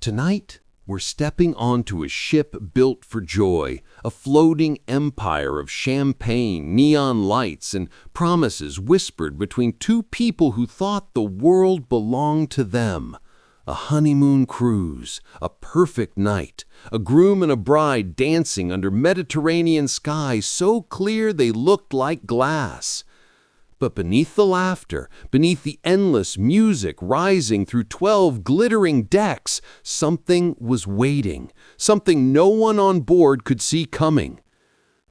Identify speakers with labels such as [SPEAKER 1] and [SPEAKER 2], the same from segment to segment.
[SPEAKER 1] Tonight, we're stepping onto a ship built for joy, a floating empire of champagne, neon lights, and promises whispered between two people who thought the world belonged to them. A honeymoon cruise, a perfect night, a groom and a bride dancing under Mediterranean skies so clear they looked like glass. But beneath the laughter, beneath the endless music rising through 12 glittering decks, something was waiting, something no one on board could see coming.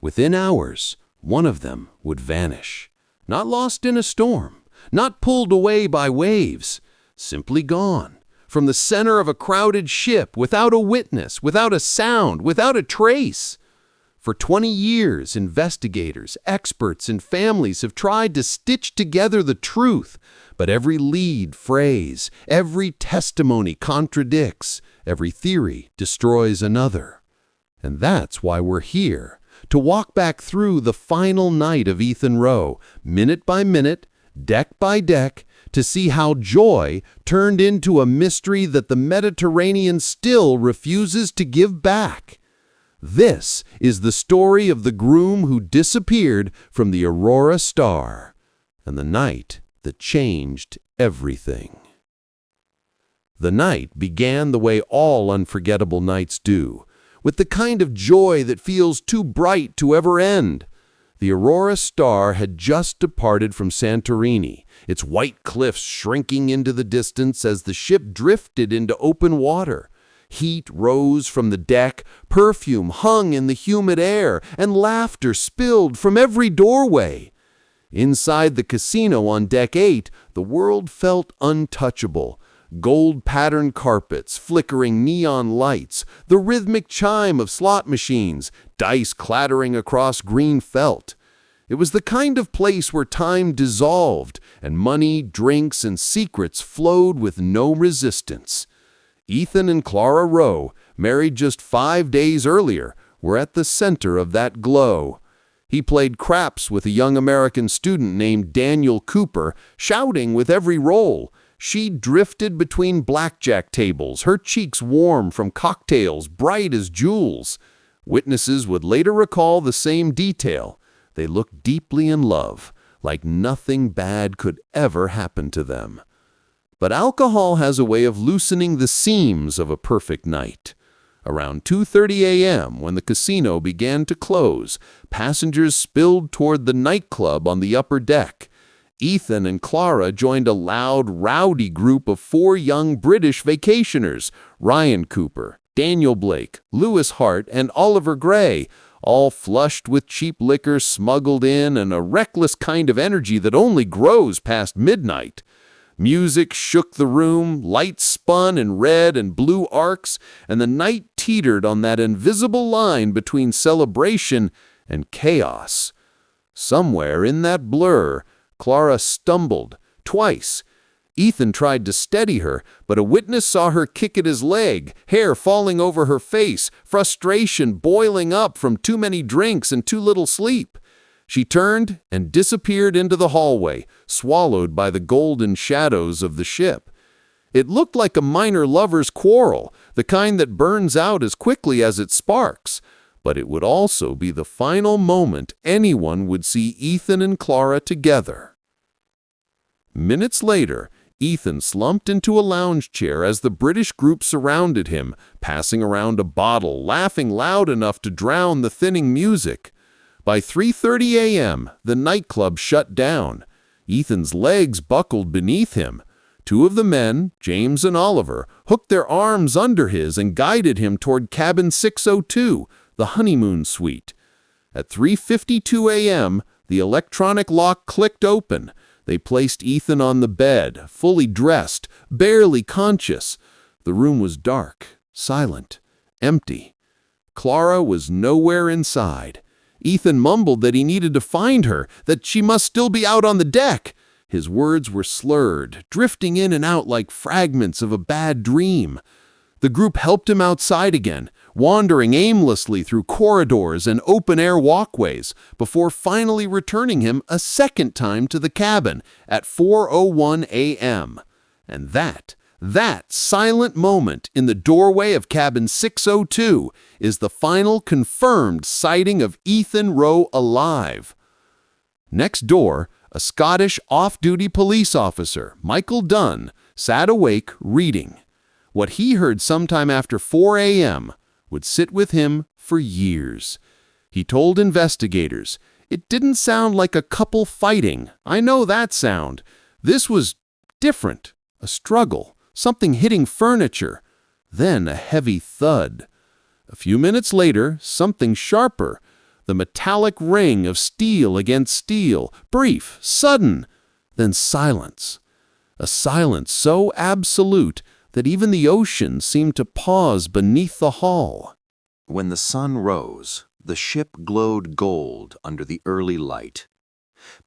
[SPEAKER 1] Within hours, one of them would vanish. Not lost in a storm, not pulled away by waves, simply gone. From the center of a crowded ship, without a witness, without a sound, without a trace. For 20 years, investigators, experts, and families have tried to stitch together the truth, but every lead phrase, every testimony contradicts, every theory destroys another. And that's why we're here, to walk back through the final night of Ethan Rowe, minute by minute, deck by deck, to see how joy turned into a mystery that the Mediterranean still refuses to give back. This is the story of the groom who disappeared from the Aurora Star, and the night that changed everything. The night began the way all unforgettable nights do, with the kind of joy that feels too bright to ever end. The Aurora Star had just departed from Santorini, its white cliffs shrinking into the distance as the ship drifted into open water. Heat rose from the deck, perfume hung in the humid air, and laughter spilled from every doorway. Inside the casino on Deck 8, the world felt untouchable. Gold-patterned carpets, flickering neon lights, the rhythmic chime of slot machines, dice clattering across green felt. It was the kind of place where time dissolved, and money, drinks, and secrets flowed with no resistance. Ethan and Clara Rowe, married just 5 days earlier, were at the center of that glow. He played craps with a young American student named Daniel Cooper, shouting with every roll. She drifted between blackjack tables, her cheeks warm from cocktails bright as jewels. Witnesses would later recall the same detail. They looked deeply in love, like nothing bad could ever happen to them. But alcohol has a way of loosening the seams of a perfect night. Around 2:30 a.m., when the casino began to close, passengers spilled toward the nightclub on the upper deck. Ethan and Clara joined a loud, rowdy group of 4 young British vacationers, Ryan Cooper, Daniel Blake, Lewis Hart, and Oliver Gray, all flushed with cheap liquor smuggled in and a reckless kind of energy that only grows past midnight. Music shook the room, lights spun in red and blue arcs, and the night teetered on that invisible line between celebration and chaos. Somewhere in that blur, Clara stumbled, twice. Ethan tried to steady her, but a witness saw her kick at his leg, hair falling over her face, frustration boiling up from too many drinks and too little sleep. She turned and disappeared into the hallway, swallowed by the golden shadows of the ship. It looked like a minor lover's quarrel, the kind that burns out as quickly as it sparks. But it would also be the final moment anyone would see Ethan and Clara together. Minutes later, Ethan slumped into a lounge chair as the British group surrounded him, passing around a bottle, laughing loud enough to drown the thinning music. By 3:30 a.m., the nightclub shut down. Ethan's legs buckled beneath him. 2 of the men, James and Oliver, hooked their arms under his and guided him toward cabin 602, the honeymoon suite. At 3:52 a.m., the electronic lock clicked open. They placed Ethan on the bed, fully dressed, barely conscious. The room was dark, silent, empty. Clara was nowhere inside. Ethan mumbled that he needed to find her, that she must still be out on the deck. His words were slurred, drifting in and out like fragments of a bad dream. The group helped him outside again, wandering aimlessly through corridors and open-air walkways, before finally returning him a second time to the cabin at 4:01 a.m. And that That silent moment in the doorway of cabin 602 is the final confirmed sighting of Ethan Rowe alive. Next door, a Scottish off-duty police officer, Michael Dunn, sat awake reading. What he heard sometime after 4 a.m. would sit with him for years. He told investigators, "It didn't sound like a couple fighting. I know that sound. This was different, a struggle, something hitting furniture. Then a heavy thud. A few minutes later, something sharper, the metallic ring of steel against steel, brief, sudden, then silence. A silence so absolute that even the ocean seemed to pause beneath the hull."
[SPEAKER 2] When the sun rose, the ship glowed gold under the early light.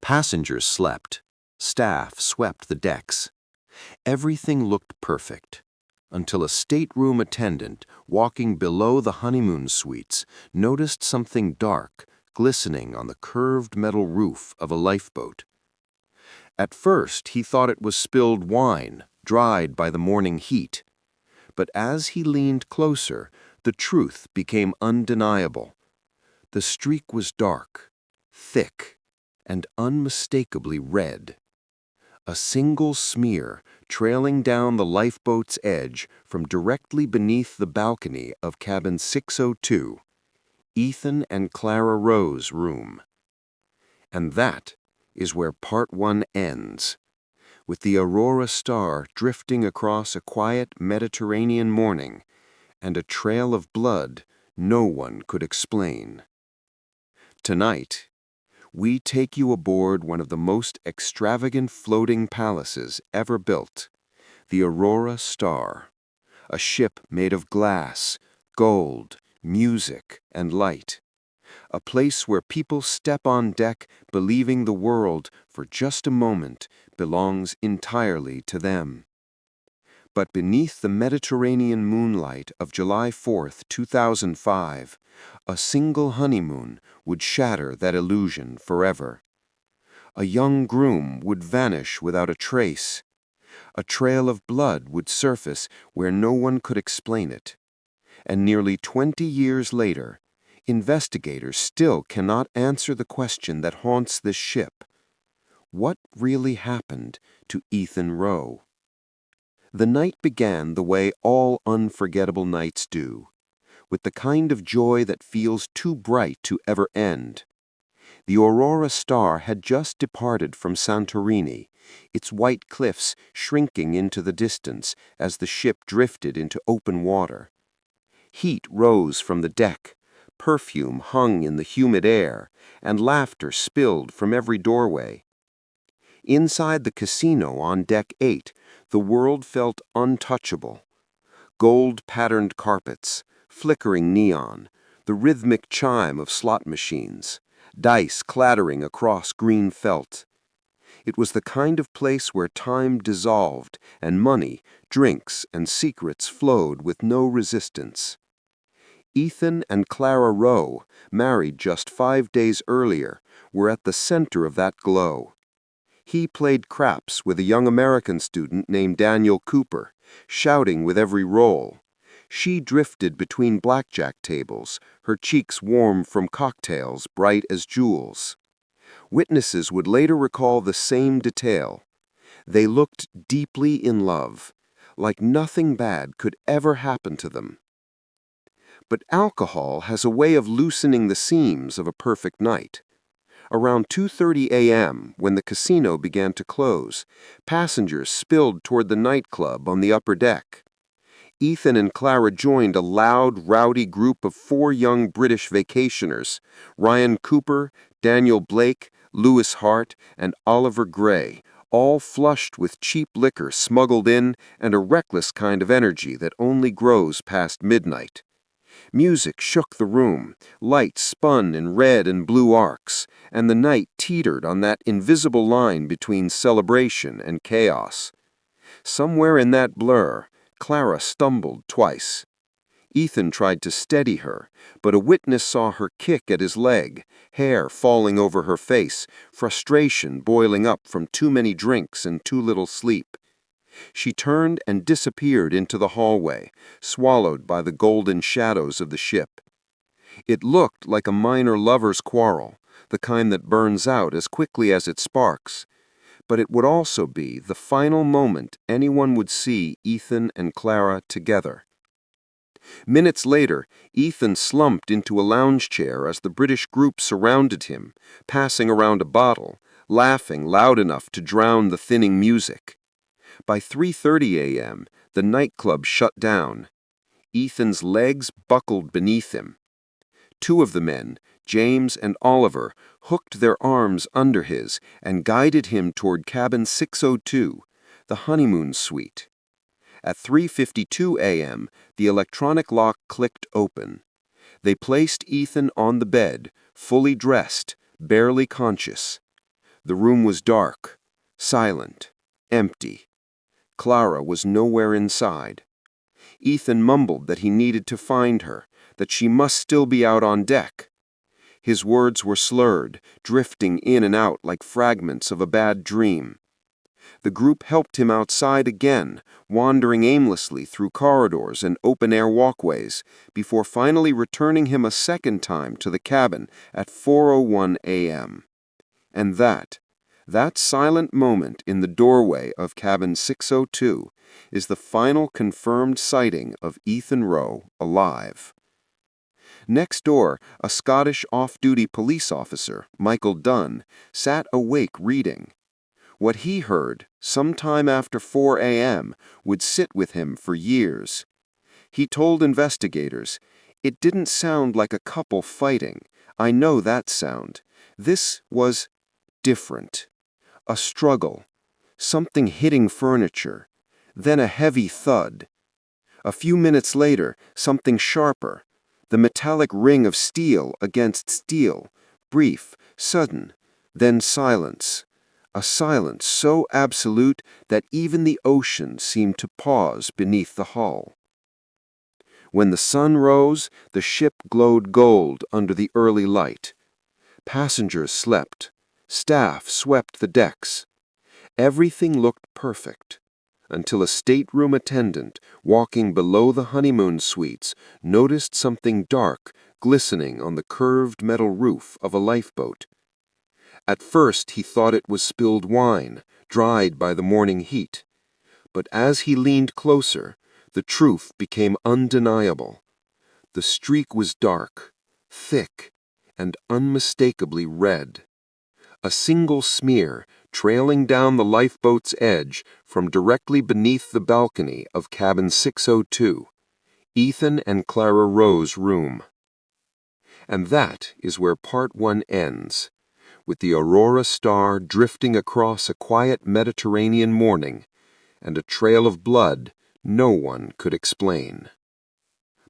[SPEAKER 2] Passengers slept. Staff swept the decks. Everything looked perfect, until a stateroom attendant walking below the honeymoon suites noticed something dark glistening on the curved metal roof of a lifeboat. At first, he thought it was spilled wine, dried by the morning heat. But as he leaned closer, the truth became undeniable. The streak was dark, thick, and unmistakably red. A single smear trailing down the lifeboat's edge from directly beneath the balcony of cabin 602, Ethan and Clara Rowe's room. And that is where part 1 ends, with the Aurora Star drifting across a quiet Mediterranean morning and a trail of blood no one could explain. Tonight, we take you aboard one of the most extravagant floating palaces ever built, the Aurora Star, a ship made of glass, gold, music, and light. A place where people step on deck believing the world, for just a moment, belongs entirely to them. But beneath the Mediterranean moonlight of July 4th, 2005, a single honeymoon would shatter that illusion forever. A young groom would vanish without a trace. A trail of blood would surface where no one could explain it. And nearly 20 years later, investigators still cannot answer the question that haunts this ship. What really happened to Ethan Rowe? The night began the way all unforgettable nights do, with the kind of joy that feels too bright to ever end. The Aurora Star had just departed from Santorini, its white cliffs shrinking into the distance as the ship drifted into open water. Heat rose from the deck, perfume hung in the humid air, and laughter spilled from every doorway. Inside the casino on Deck 8, the world felt untouchable. Gold-patterned carpets, flickering neon, the rhythmic chime of slot machines, dice clattering across green felt. It was the kind of place where time dissolved and money, drinks, and secrets flowed with no resistance. Ethan and Clara Rowe, married just 5 days earlier, were at the center of that glow. He played craps with a young American student named Daniel Cooper, shouting with every roll. She drifted between blackjack tables, her cheeks warm from cocktails bright as jewels. Witnesses would later recall the same detail. They looked deeply in love, like nothing bad could ever happen to them. But alcohol has a way of loosening the seams of a perfect night. Around 2:30 a.m., when the casino began to close, passengers spilled toward the nightclub on the upper deck. Ethan and Clara joined a loud, rowdy group of 4 young British vacationers, Ryan Cooper, Daniel Blake, Lewis Hart, and Oliver Gray, all flushed with cheap liquor smuggled in and a reckless kind of energy that only grows past midnight. Music shook the room, lights spun in red and blue arcs, and the night teetered on that invisible line between celebration and chaos. Somewhere in that blur, Clara stumbled twice. Ethan tried to steady her, but a witness saw her kick at his leg, hair falling over her face, frustration boiling up from too many drinks and too little sleep. She turned and disappeared into the hallway, swallowed by the golden shadows of the ship. It looked like a minor lover's quarrel, the kind that burns out as quickly as it sparks. But it would also be the final moment anyone would see Ethan and Clara together. Minutes later, Ethan slumped into a lounge chair as the British group surrounded him, passing around a bottle, laughing loud enough to drown the thinning music. By 3:30 a.m., the nightclub shut down. Ethan's legs buckled beneath him. Two of the men, James and Oliver, hooked their arms under his and guided him toward cabin 602, the honeymoon suite. At 3:52 a.m., the electronic lock clicked open. They placed Ethan on the bed, fully dressed, barely conscious. The room was dark, silent, empty. Clara was nowhere inside. Ethan mumbled that he needed to find her, that she must still be out on deck. His words were slurred, drifting in and out like fragments of a bad dream. The group helped him outside again, wandering aimlessly through corridors and open-air walkways, before finally returning him a second time to the cabin at 4:01 a.m. And that silent moment in the doorway of cabin 602 is the final confirmed sighting of Ethan Rowe alive. Next door, a Scottish off-duty police officer, Michael Dunn, sat awake reading. What he heard, sometime after 4 a.m., would sit with him for years. He told investigators, "It didn't sound like a couple fighting. I know that sound. This was different. A struggle. Something hitting furniture. Then a heavy thud. A few minutes later, something sharper. The metallic ring of steel against steel. Brief, sudden. Then silence. A silence so absolute that even the ocean seemed to pause beneath the hull. When the sun rose, the ship glowed gold under the early light. Passengers slept. Staff swept the decks. Everything looked perfect, until a stateroom attendant, walking below the honeymoon suites, noticed something dark glistening on the curved metal roof of a lifeboat. At first he thought it was spilled wine, dried by the morning heat. But as he leaned closer, the truth became undeniable. The streak was dark, thick, and unmistakably red. A single smear trailing down the lifeboat's edge from directly beneath the balcony of cabin 602, Ethan and Clara Rowe's room. And that is where part 1 ends, with the Aurora Star drifting across a quiet Mediterranean morning and a trail of blood no one could explain.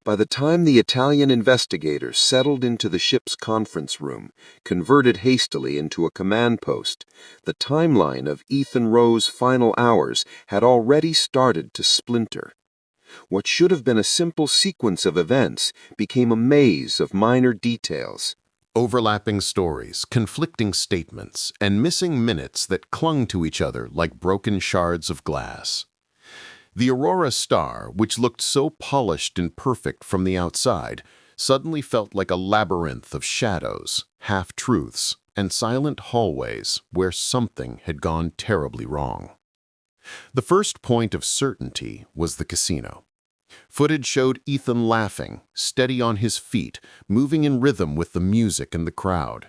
[SPEAKER 2] By the time the Italian investigators settled into the ship's conference room, converted hastily into a command post, the timeline of Ethan Rowe's final hours had already started to splinter. What should have been a simple sequence of events became a maze of minor details.
[SPEAKER 1] Overlapping stories, conflicting statements, and missing minutes that clung to each other like broken shards of glass. The Aurora Star, which looked so polished and perfect from the outside, suddenly felt like a labyrinth of shadows, half-truths, and silent hallways where something had gone terribly wrong. The first point of certainty was the casino. Footage showed Ethan laughing, steady on his feet, moving in rhythm with the music and the crowd.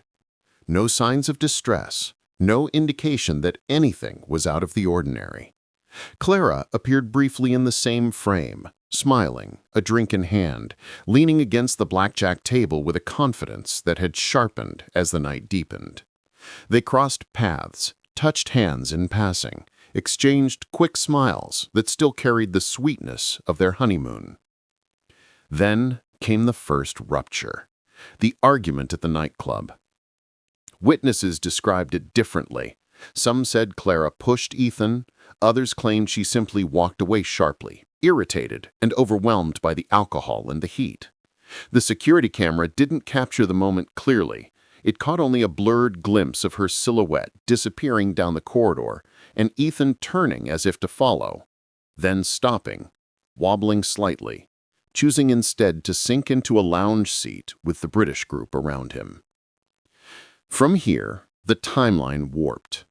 [SPEAKER 1] No signs of distress, no indication that anything was out of the ordinary. Clara appeared briefly in the same frame, smiling, a drink in hand, leaning against the blackjack table with a confidence that had sharpened as the night deepened. They crossed paths, touched hands in passing, exchanged quick smiles that still carried the sweetness of their honeymoon. Then came the first rupture, the argument at the nightclub. Witnesses described it differently. Some said Clara pushed Ethan, others claimed she simply walked away sharply, irritated and overwhelmed by the alcohol and the heat. The security camera didn't capture the moment clearly. It caught only a blurred glimpse of her silhouette disappearing down the corridor and Ethan turning as if to follow,
[SPEAKER 3] then stopping, wobbling slightly, choosing instead to sink into a lounge seat with the British group around him. From here, the timeline warped.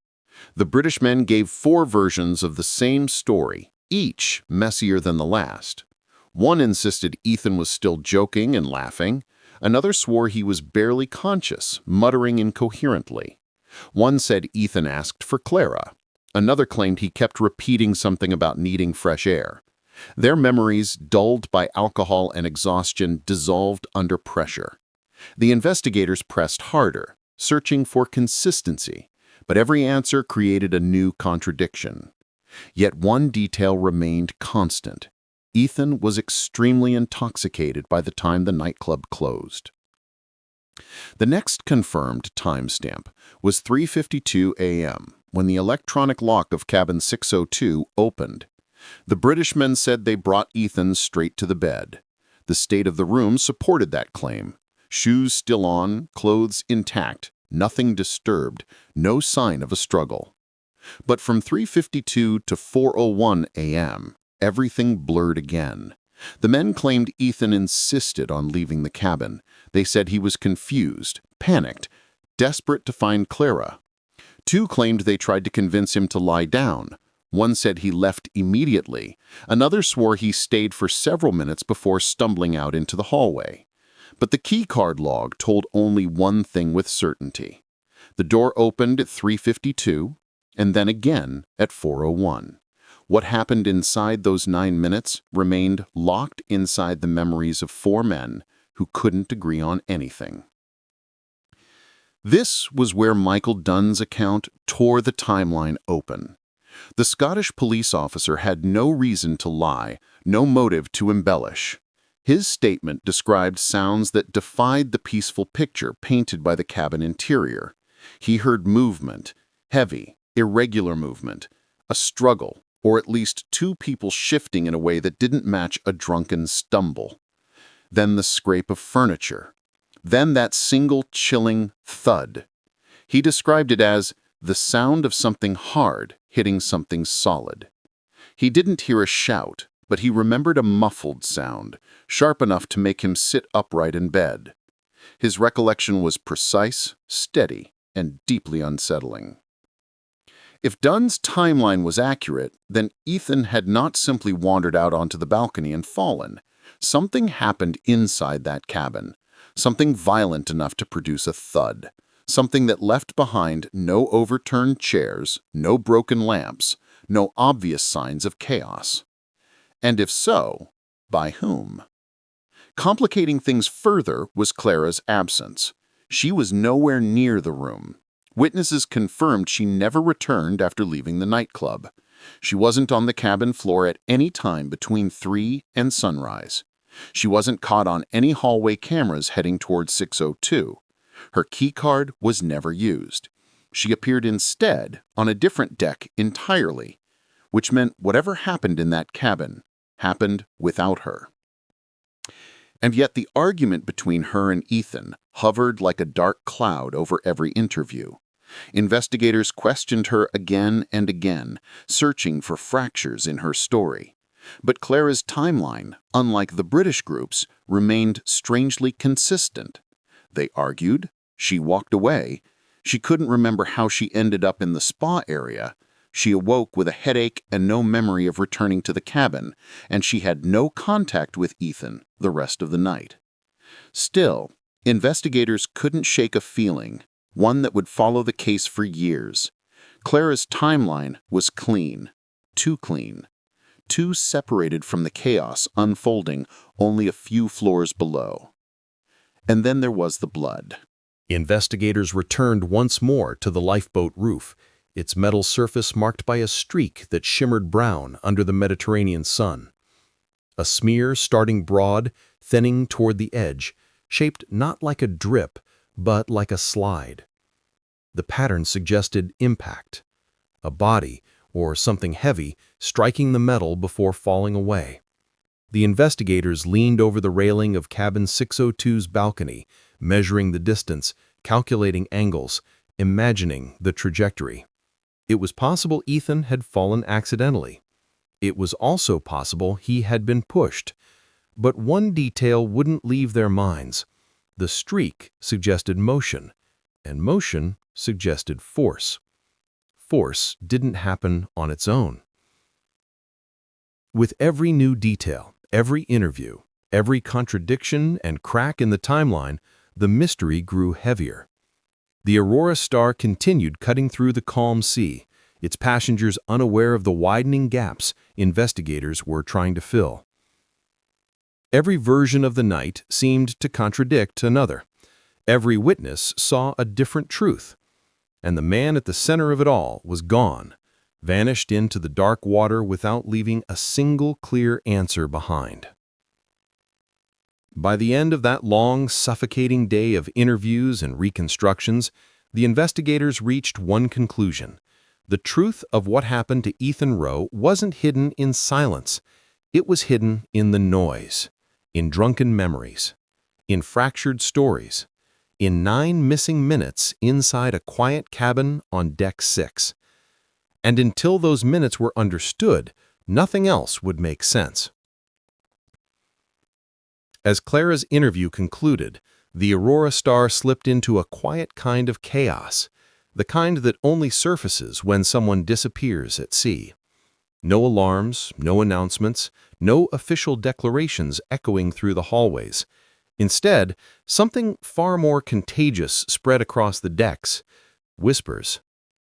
[SPEAKER 3] The British men gave 4 versions of the same story, each messier than the last. One insisted Ethan was still joking and laughing. Another swore he was barely conscious, muttering incoherently. One said Ethan asked for Clara. Another claimed he kept repeating something about needing fresh air. Their memories, dulled by alcohol and exhaustion, dissolved under pressure. The investigators pressed harder, searching for consistency, but every answer created a new contradiction. Yet one detail remained constant. Ethan was extremely intoxicated by the time the nightclub closed. The next confirmed timestamp was 3:52 a.m. when the electronic lock of cabin 602 opened. The British men said they brought Ethan straight to the bed. The state of the room supported that claim. Shoes still on, clothes intact, nothing disturbed, no sign of a struggle. But from 3:52 to 4:01 a.m., everything blurred again. The men claimed Ethan insisted on leaving the cabin. They said he was confused, panicked, desperate to find Clara. 2 claimed they tried to convince him to lie down. One said he left immediately. Another swore he stayed for several minutes before stumbling out into the hallway. But the keycard log told only one thing with certainty. The door opened at 3:52, and then again at 4:01. What happened inside those 9 minutes remained locked inside the memories of 4 men who couldn't agree on anything. This was where Michael Dunn's account tore the timeline open. The Scottish police officer had no reason to lie, no motive to embellish. His statement described sounds that defied the peaceful picture painted by the cabin interior. He heard movement, heavy, irregular movement, a struggle, or at least 2 people shifting in a way that didn't match a drunken stumble. Then the scrape of furniture. Then that single chilling thud. He described it as the sound of something hard hitting something solid. He didn't hear a shout, but he remembered a muffled sound, sharp enough to make him sit upright in bed. His recollection was precise, steady, and deeply unsettling. If Dunn's timeline was accurate, then Ethan had not simply wandered out onto the balcony and fallen. Something happened inside that cabin, something violent enough to produce a thud, something that left behind no overturned chairs, no broken lamps, no obvious signs of chaos. And if so, by whom? Complicating things further was Clara's absence. She was nowhere near the room. Witnesses confirmed she never returned after leaving the nightclub. She wasn't on the cabin floor at any time between 3 and sunrise. She wasn't caught on any hallway cameras heading towards 602. Her keycard was never used. She appeared instead on a different deck entirely, which meant whatever happened in that cabin happened without her. And yet the argument between her and Ethan hovered like a dark cloud over every interview. Investigators questioned her again and again, searching for fractures in her story. But Clara's timeline, unlike the British group's, remained strangely consistent. They argued, she walked away, she couldn't remember how she ended up in the spa area, she awoke with a headache and no memory of returning to the cabin, and she had no contact with Ethan the rest of the night. Still, investigators couldn't shake a feeling, one that would follow the case for years. Clara's timeline was clean, too separated from the chaos unfolding only a few floors below. And then there was the blood.
[SPEAKER 1] Investigators returned once more to the lifeboat roof, its metal surface marked by a streak that shimmered brown under the Mediterranean sun. A smear starting broad, thinning toward the edge, shaped not like a drip, but like a slide. The pattern suggested impact, a body or something heavy striking the metal before falling away. The investigators leaned over the railing of cabin 602's balcony, measuring the distance, calculating angles, imagining the trajectory. It was possible Ethan had fallen accidentally. It was also possible he had been pushed. But one detail wouldn't leave their minds. The streak suggested motion, and motion suggested force. Force didn't happen on its own. With every new detail, every interview, every contradiction and crack in the timeline, the mystery grew heavier. The Aurora Star continued cutting through the calm sea, its passengers unaware of the widening gaps investigators were trying to fill. Every version of the night seemed to contradict another. Every witness saw a different truth. And the man at the center of it all was gone, vanished into the dark water without leaving a single clear answer behind. By the end of that long, suffocating day of interviews and reconstructions, the investigators reached one conclusion. The truth of what happened to Ethan Rowe wasn't hidden in silence. It was hidden in the noise, in drunken memories, in fractured stories, in 9 missing minutes inside a quiet cabin on Deck 6. And until those minutes were understood, nothing else would make sense. As Clara's interview concluded, the Aurora Star slipped into a quiet kind of chaos, the kind that only surfaces when someone disappears at sea. No alarms, no announcements, no official declarations echoing through the hallways. Instead, something far more contagious spread across the decks. Whispers.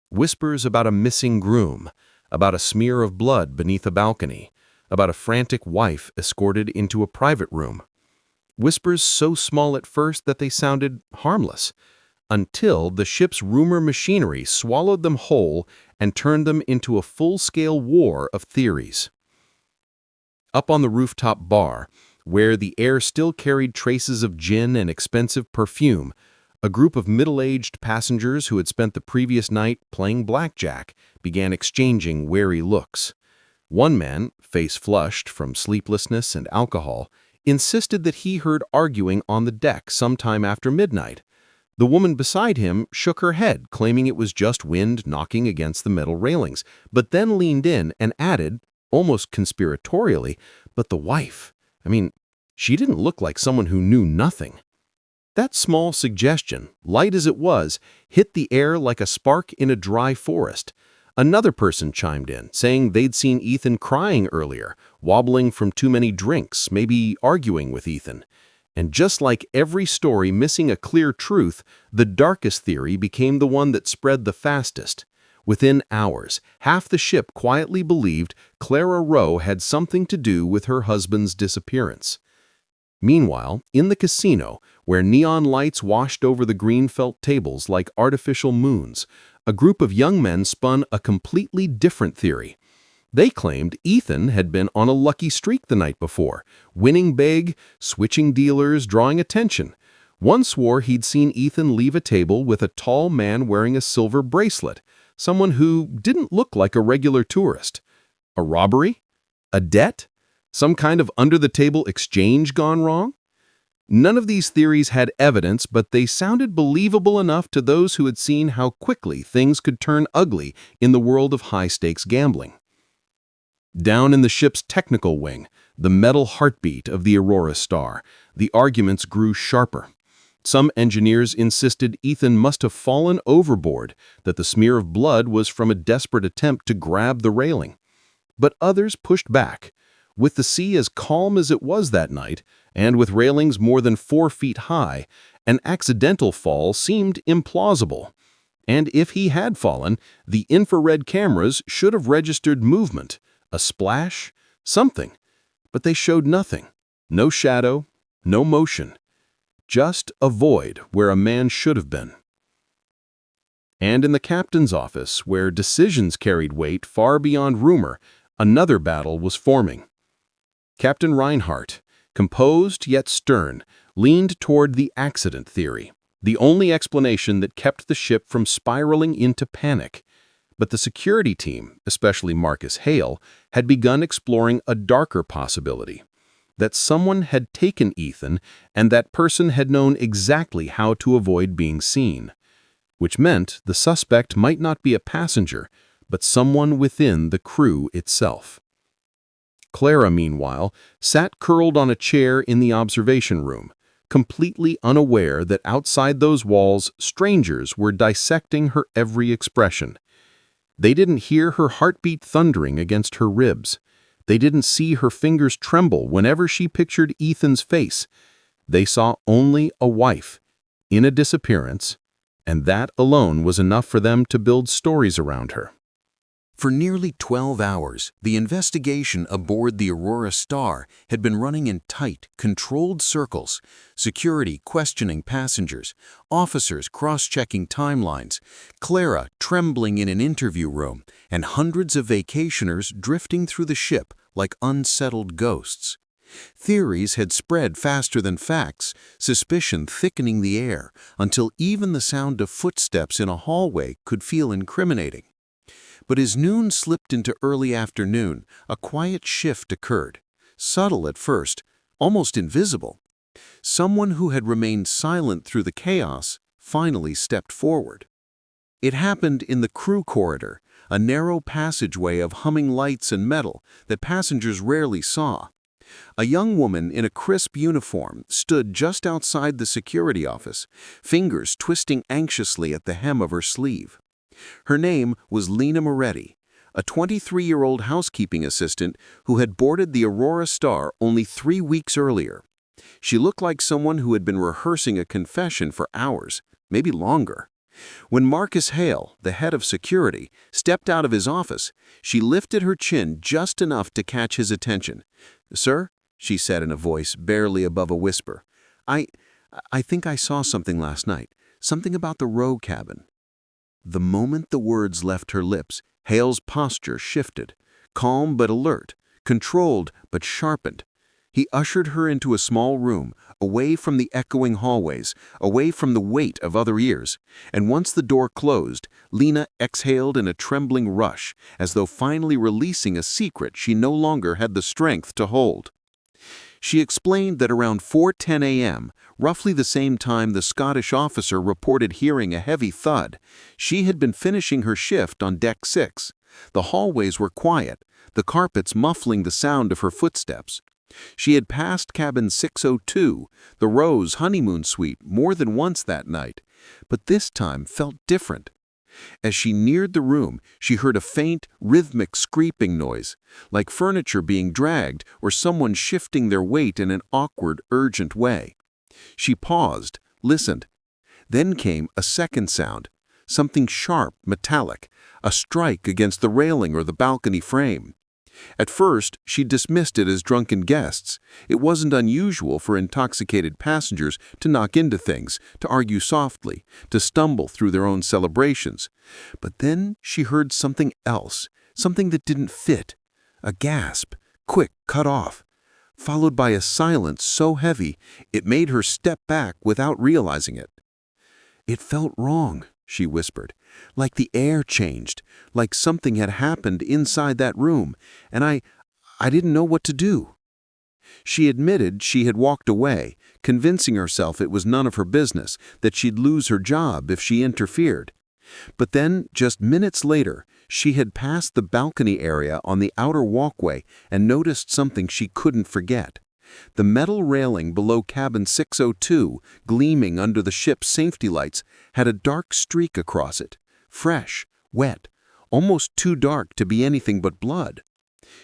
[SPEAKER 1] Whispers about a missing groom, about a smear of blood beneath a balcony, about a frantic wife escorted into a private room. Whispers so small at first that they sounded harmless, until the ship's rumor machinery swallowed them whole and turned them into a full-scale war of theories. Up on the rooftop bar, where the air still carried traces of gin and expensive perfume, a group of middle-aged passengers who had spent the previous night playing blackjack began exchanging wary looks. One man, face flushed from sleeplessness and alcohol, insisted that he heard arguing on the deck sometime after midnight. The woman beside him shook her head, claiming it was just wind knocking against the metal railings, but then leaned in and added, almost conspiratorially, "But the wife, she didn't look like someone who knew nothing." That small suggestion, light as it was, hit the air like a spark in a dry forest. Another person chimed in, saying they'd seen Ethan crying earlier, wobbling from too many drinks, maybe arguing with Ethan. And just like every story missing a clear truth, the darkest theory became the one that spread the fastest. Within hours, half the ship quietly believed Clara Rowe had something to do with her husband's disappearance. Meanwhile, in the casino, where neon lights washed over the green felt tables like artificial moons, a group of young men spun a completely different theory. They claimed Ethan had been on a lucky streak the night before, winning big, switching dealers, drawing attention. One swore he'd seen Ethan leave a table with a tall man wearing a silver bracelet, someone who didn't look like a regular tourist. A robbery? A debt? Some kind of under-the-table exchange gone wrong? None of these theories had evidence, but they sounded believable enough to those who had seen how quickly things could turn ugly in the world of high-stakes gambling. Down in the ship's technical wing, the metal heartbeat of the Aurora Star, the arguments grew sharper. Some engineers insisted Ethan must have fallen overboard, that the smear of blood was from a desperate attempt to grab the railing. But others pushed back. With the sea as calm as it was that night, and with railings more than 4 feet high, an accidental fall seemed implausible. And if he had fallen, the infrared cameras should have registered movement, a splash, something. But they showed nothing. No shadow, no motion. Just a void where a man should have been. And in the captain's office, where decisions carried weight far beyond rumor, another battle was forming. Captain Reinhardt, composed yet stern, leaned toward the accident theory, the only explanation that kept the ship from spiraling into panic. But the security team, especially Marcus Hale, had begun exploring a darker possibility, that someone had taken Ethan and that person had known exactly how to avoid being seen, which meant the suspect might not be a passenger, but someone within the crew itself. Clara, meanwhile, sat curled on a chair in the observation room, completely unaware that outside those walls, strangers were dissecting her every expression. They didn't hear her heartbeat thundering against her ribs. They didn't see her fingers tremble whenever she pictured Ethan's face. They saw only a wife in a disappearance, and that alone was enough for them to build stories around her. For nearly 12 hours, the investigation aboard the Aurora Star had been running in tight, controlled circles, security questioning passengers, officers cross-checking timelines, Clara trembling in an interview room, and hundreds of vacationers drifting through the ship like unsettled ghosts. Theories had spread faster than facts, suspicion thickening the air, until even the sound of footsteps in a hallway could feel incriminating. But as noon slipped into early afternoon, a quiet shift occurred, subtle at first, almost invisible. Someone who had remained silent through the chaos finally stepped forward. It happened in the crew corridor, a narrow passageway of humming lights and metal that passengers rarely saw. A young woman in a crisp uniform stood just outside the security office, fingers twisting anxiously at the hem of her sleeve. Her name was Lena Moretti, a 23-year-old housekeeping assistant who had boarded the Aurora Star only 3 weeks earlier. She looked like someone who had been rehearsing a confession for hours, maybe longer. When Marcus Hale, the head of security, stepped out of his office, she lifted her chin just enough to catch his attention. "Sir," she said in a voice barely above a whisper, I think I saw something last night, something about the Rowe cabin." The moment the words left her lips, Hale's posture shifted, calm but alert, controlled but sharpened. He ushered her into a small room, away from the echoing hallways, away from the weight of other ears, and once the door closed, Lena exhaled in a trembling rush, as though finally releasing a secret she no longer had the strength to hold. She explained that around 4:10 a.m., roughly the same time the Scottish officer reported hearing a heavy thud, she had been finishing her shift on Deck 6. The hallways were quiet, the carpets muffling the sound of her footsteps. She had passed cabin 602, the Rowe's honeymoon suite, more than once that night, but this time felt different. As she neared the room, she heard a faint, rhythmic scraping noise, like furniture being dragged or someone shifting their weight in an awkward, urgent way. She paused, listened. Then came a second sound, something sharp, metallic, a strike against the railing or the balcony frame. At first, she dismissed it as drunken guests. It wasn't unusual for intoxicated passengers to knock into things, to argue softly, to stumble through their own celebrations. But then she heard something else, something that didn't fit. A gasp, quick, cut off, followed by a silence so heavy it made her step back without realizing it. "It felt wrong," she whispered, "like the air changed, like something had happened inside that room, and I didn't know what to do." She admitted she had walked away, convincing herself it was none of her business, that she'd lose her job if she interfered. But then, just minutes later, she had passed the balcony area on the outer walkway and noticed something she couldn't forget. The metal railing below cabin 602, gleaming under the ship's safety lights, had a dark streak across it, fresh, wet, almost too dark to be anything but blood.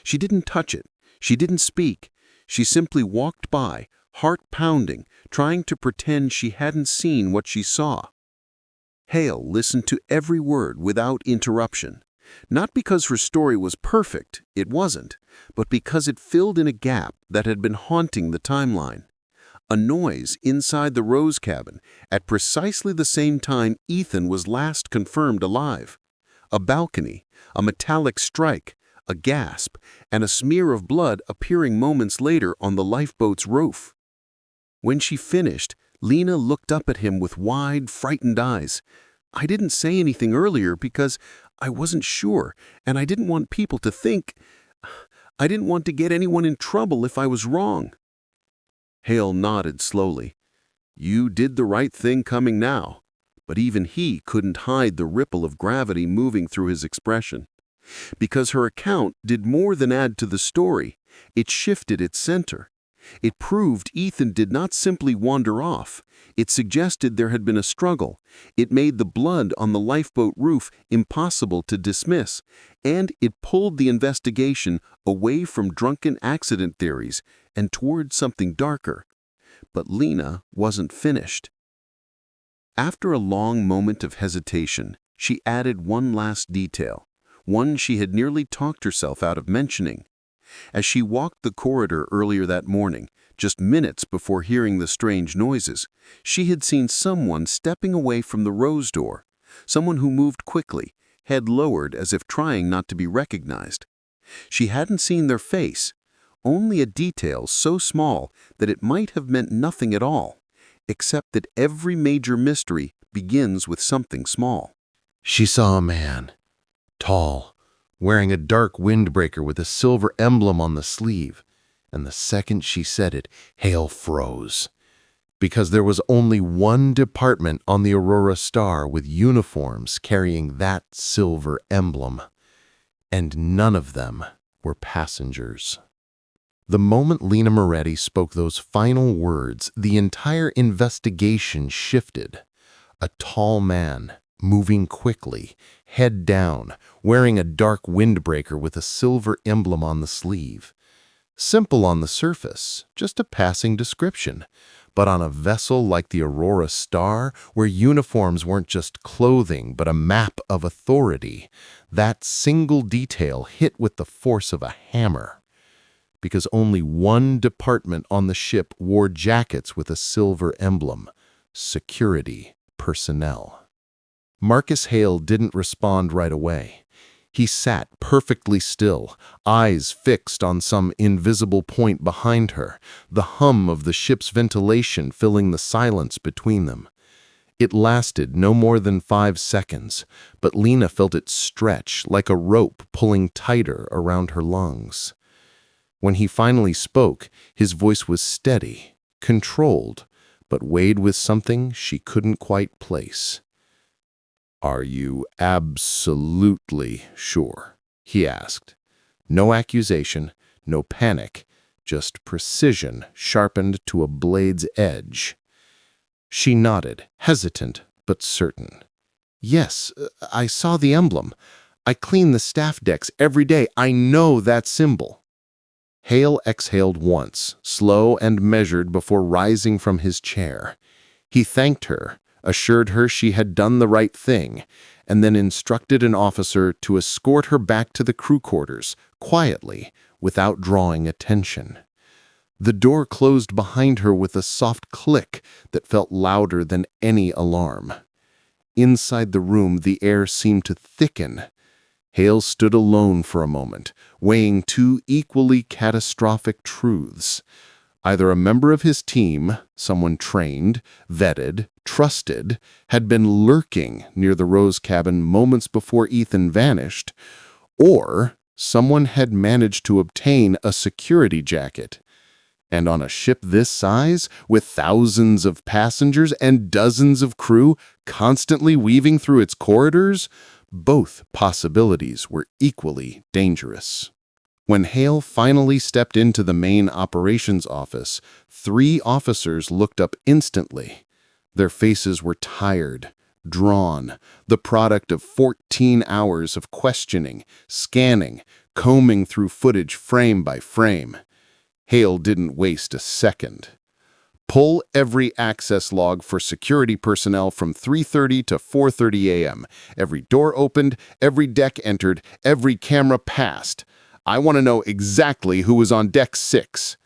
[SPEAKER 1] She didn't touch it. She didn't speak. She simply walked by, heart pounding, trying to pretend she hadn't seen what she saw. Hale listened to every word without interruption. Not because her story was perfect, it wasn't, but because it filled in a gap that had been haunting the timeline. A noise inside the Rowe's cabin at precisely the same time Ethan was last confirmed alive. A balcony, a metallic strike, a gasp, and a smear of blood appearing moments later on the lifeboat's roof. When she finished, Lena looked up at him with wide, frightened eyes. "I didn't say anything earlier because I wasn't sure, and I didn't want people to think. I didn't want to get anyone in trouble if I was wrong." Hale nodded slowly. "You did the right thing coming now." But even he couldn't hide the ripple of gravity moving through his expression. Because her account did more than add to the story.
[SPEAKER 3] It shifted its center. It proved Ethan did not simply wander off. It suggested there had been a struggle. It made the blood on the lifeboat roof impossible to dismiss. And it pulled the investigation away from drunken accident theories and toward something darker. But Lena wasn't finished. After a long moment of hesitation, she added one last detail, one she had nearly talked herself out of mentioning. As she walked the corridor earlier that morning, just minutes before hearing the strange noises, she had seen someone stepping away from the Rose door, someone who moved quickly, head lowered as if trying not to be recognized. She hadn't seen their face, only a detail so small that it might have meant nothing at all, except that every major mystery begins with something small.
[SPEAKER 1] She saw a man, tall, wearing a dark windbreaker with a silver emblem on the sleeve, and the second she said it, Hale froze. Because there was only one department on the Aurora Star with uniforms carrying that silver emblem, and none of them were passengers. The moment Lena Moretti spoke those final words, the entire investigation shifted. A tall man, moving quickly, head down, wearing a dark windbreaker with a silver emblem on the sleeve. Simple on the surface, just a passing description. But on a vessel like the Aurora Star, where uniforms weren't just clothing but a map of authority, that single detail hit with the force of a hammer. Because only one department on the ship wore jackets with a silver emblem: security personnel. Marcus Hale didn't respond right away. He sat perfectly still, eyes fixed on some invisible point behind her, the hum of the ship's ventilation filling the silence between them. It lasted no more than 5 seconds, but Lena felt it stretch like a rope pulling tighter around her lungs. When he finally spoke, his voice was steady, controlled, but weighed with something she couldn't quite place. "Are you absolutely sure?" he asked. No accusation, no panic, just precision sharpened to a blade's edge. She nodded, hesitant but certain. "Yes, I saw the emblem. I clean the staff decks every day. I know that symbol." Hale exhaled once, slow and measured before rising from his chair. He thanked her, assured her she had done the right thing, and then instructed an officer to escort her back to the crew quarters, quietly, without drawing attention. The door closed behind her with a soft click that felt louder than any alarm. Inside the room, the air seemed to thicken. Hale stood alone for a moment, weighing two equally catastrophic truths. Either a member of his team, someone trained, vetted, trusted, had been lurking near the Rose cabin moments before Ethan vanished, or someone had managed to obtain a security jacket. And on a ship this size, with thousands of passengers and dozens of crew constantly weaving through its corridors, both possibilities were equally dangerous. When Hale finally stepped into the main operations office, 3 officers looked up instantly. Their faces were tired, drawn, the product of 14 hours of questioning, scanning, combing through footage frame by frame. Hale didn't waste a second. "Pull every access log for security personnel from 3:30 to 4:30 a.m. Every door opened, every deck entered, every camera passed. I want to know exactly who was on deck 6.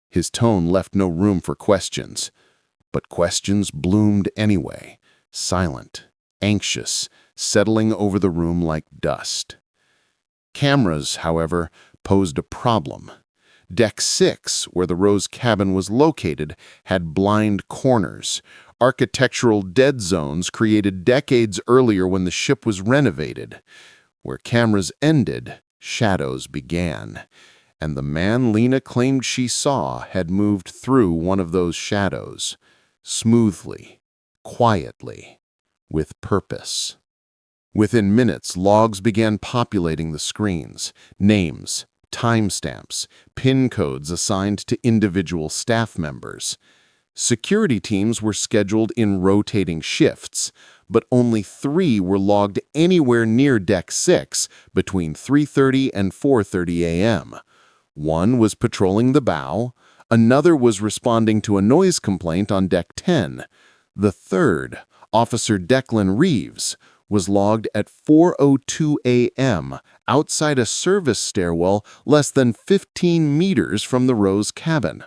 [SPEAKER 1] His tone left no room for questions. But questions bloomed anyway, silent, anxious, settling over the room like dust. Cameras, however, posed a problem. Deck 6, where the Rose cabin was located, had blind corners, architectural dead zones created decades earlier when the ship was renovated. Where cameras ended, shadows began, and the man Lena claimed she saw had moved through one of those shadows, smoothly, quietly, with purpose. Within minutes, logs began populating the screens, names,
[SPEAKER 3] timestamps, PIN codes assigned to individual staff members. Security teams were scheduled in rotating shifts, but only 3 were logged anywhere near Deck 6 between 3:30 and 4:30 a.m. One was patrolling the bow, another was responding to a noise complaint on Deck 10. The third, Officer Declan Reeves, was logged at 4:02 a.m. outside a service stairwell less than 15 meters from the Rowe's cabin.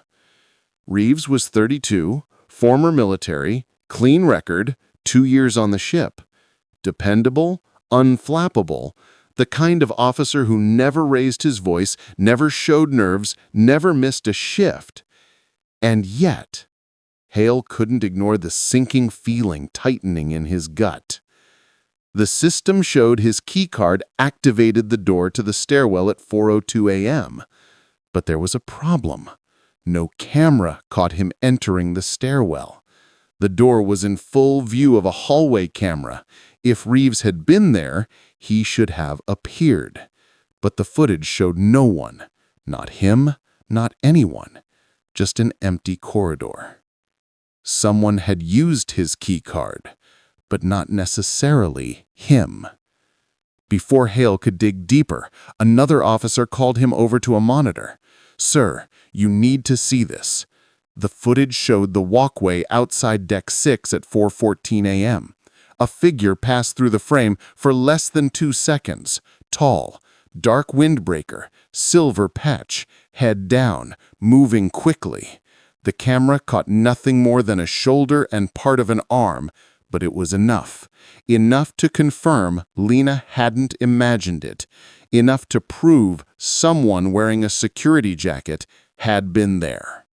[SPEAKER 3] Reeves was 32, former military, clean record, 2 years on the ship. Dependable, unflappable, the kind of officer who never raised his voice, never showed nerves, never missed a shift. And yet, Hale couldn't ignore the sinking feeling tightening in his gut. The system showed his keycard activated the door to the stairwell at 4:02 a.m. But there was a problem. No camera caught him entering the stairwell. The door was in full view of a hallway camera. If Reeves had been there, he should have appeared. But the footage showed no one. Not him, not anyone. Just an empty corridor. Someone had used his keycard, but not necessarily him. Before Hale could dig deeper, another officer called him over to a monitor. "Sir, you need to see this." The footage showed the walkway outside Deck 6 at 4:14 a.m. A figure passed through the frame for less than 2 seconds. Tall, dark windbreaker, silver patch, head down, moving quickly. The camera caught nothing more than a shoulder and part of an arm, but it was enough. Enough to confirm Lena hadn't imagined it. Enough to prove someone wearing a security jacket had been there.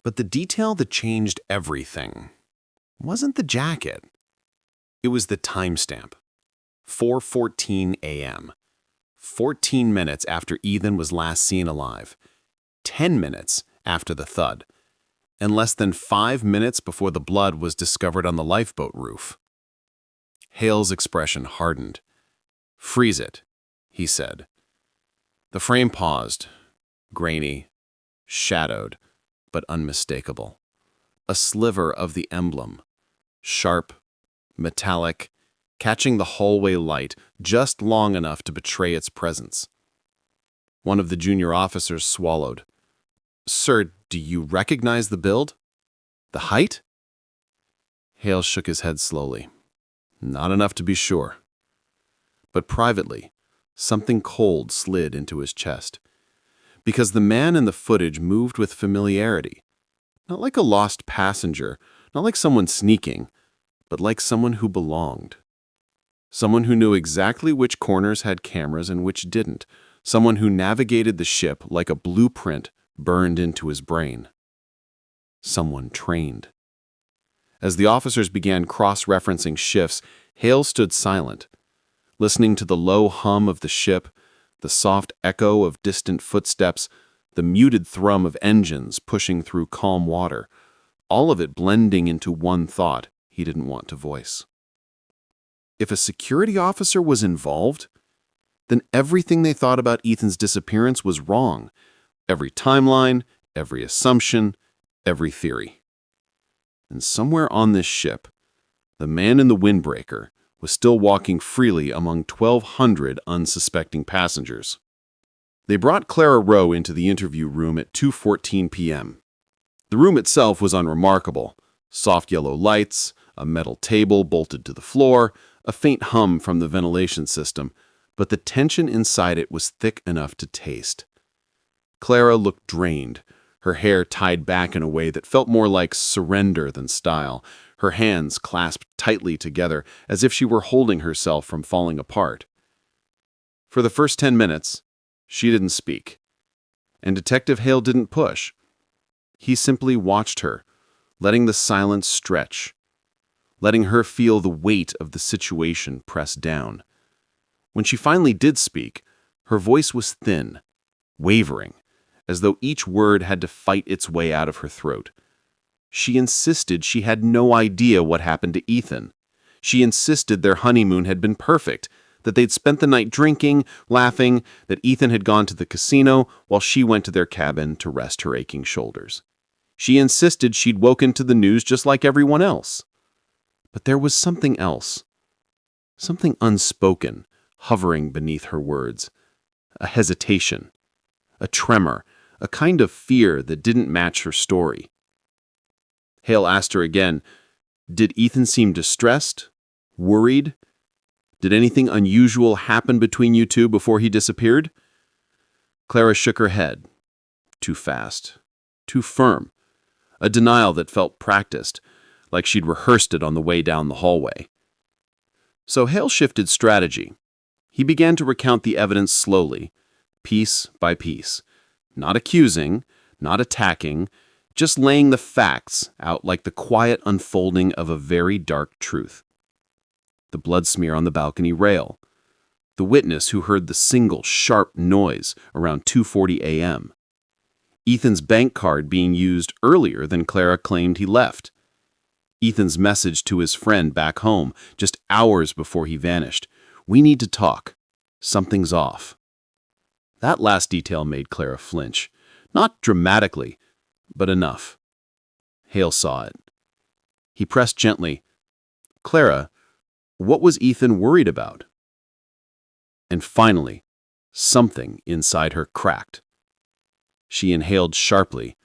[SPEAKER 2] But the detail that changed everything wasn't the jacket. It was the timestamp. 4:14 a.m. 14 minutes after Ethan was last seen alive. 10 minutes after the thud. And less than 5 minutes before the blood was discovered on the lifeboat roof. Hale's expression hardened. "Freeze it," he said. The frame paused, grainy, shadowed, but unmistakable. A sliver of the emblem, sharp, metallic, catching the hallway light just long enough to betray its presence. One of the junior officers swallowed. "Sir, do you recognize the build? The height?" Hale shook his head slowly. "Not enough to be sure." But privately, something cold slid into his chest. Because the man in the footage moved with familiarity. Not like a lost passenger, not like someone sneaking, but like someone who belonged. Someone who knew exactly which corners had cameras and which didn't. Someone who navigated the ship like a blueprint burned into his brain. Someone trained. As the officers began cross-referencing shifts, Hale stood silent, listening to the low hum of the ship, the soft echo of distant footsteps, the muted thrum of engines pushing through calm water, all of it blending into one thought he didn't want to voice. If a security officer was involved, then everything they thought about Ethan's disappearance was wrong. Every timeline, every assumption, every theory. And somewhere on this ship, the man in the windbreaker was still walking freely among 1,200 unsuspecting passengers. They brought Clara Rowe into the interview room at 2:14 p.m. The room itself was unremarkable. Soft yellow lights, a metal table bolted to the floor, a faint hum from the ventilation system, but the tension inside it was thick enough to taste. Clara looked drained, her hair tied back in a way that felt more like surrender than style, her hands clasped tightly together as if she were holding herself from falling apart. For the first 10 minutes, she didn't speak, and Detective Hale didn't push. He simply watched her, letting the silence stretch, letting her feel the weight of the situation press down. When she finally did speak, her voice was thin, wavering, as though each word had to fight its way out of her throat. She insisted she had no idea what happened to Ethan. She insisted their honeymoon had been perfect,
[SPEAKER 4] that they'd spent the night drinking, laughing, that Ethan had gone to the casino while she went to their cabin to rest her aching shoulders. She insisted she'd woken to the news just like everyone else. But there was something else, something unspoken, hovering beneath her words. A hesitation, a tremor, a kind of fear that didn't match her story. Hale asked her again, did Ethan seem distressed, worried? Did anything unusual happen between you two before he disappeared? Clara shook her head. Too fast, too firm. A denial that felt practiced, like she'd rehearsed it on the way down the hallway. So Hale shifted strategy. He began to recount the evidence slowly, piece by piece, not accusing, not attacking, just laying the facts out like the quiet unfolding of a very dark truth. The blood smear on the balcony rail, the witness who heard the single sharp noise around 2:40 a.m., Ethan's bank card being used earlier than Clara claimed he left, Ethan's message to his friend back home just hours before he vanished. We need to talk. Something's off. That last detail made Clara flinch. Not dramatically, but enough. Hale saw it. He pressed gently, Clara, what was Ethan worried about? And finally, something inside her cracked. She inhaled sharply,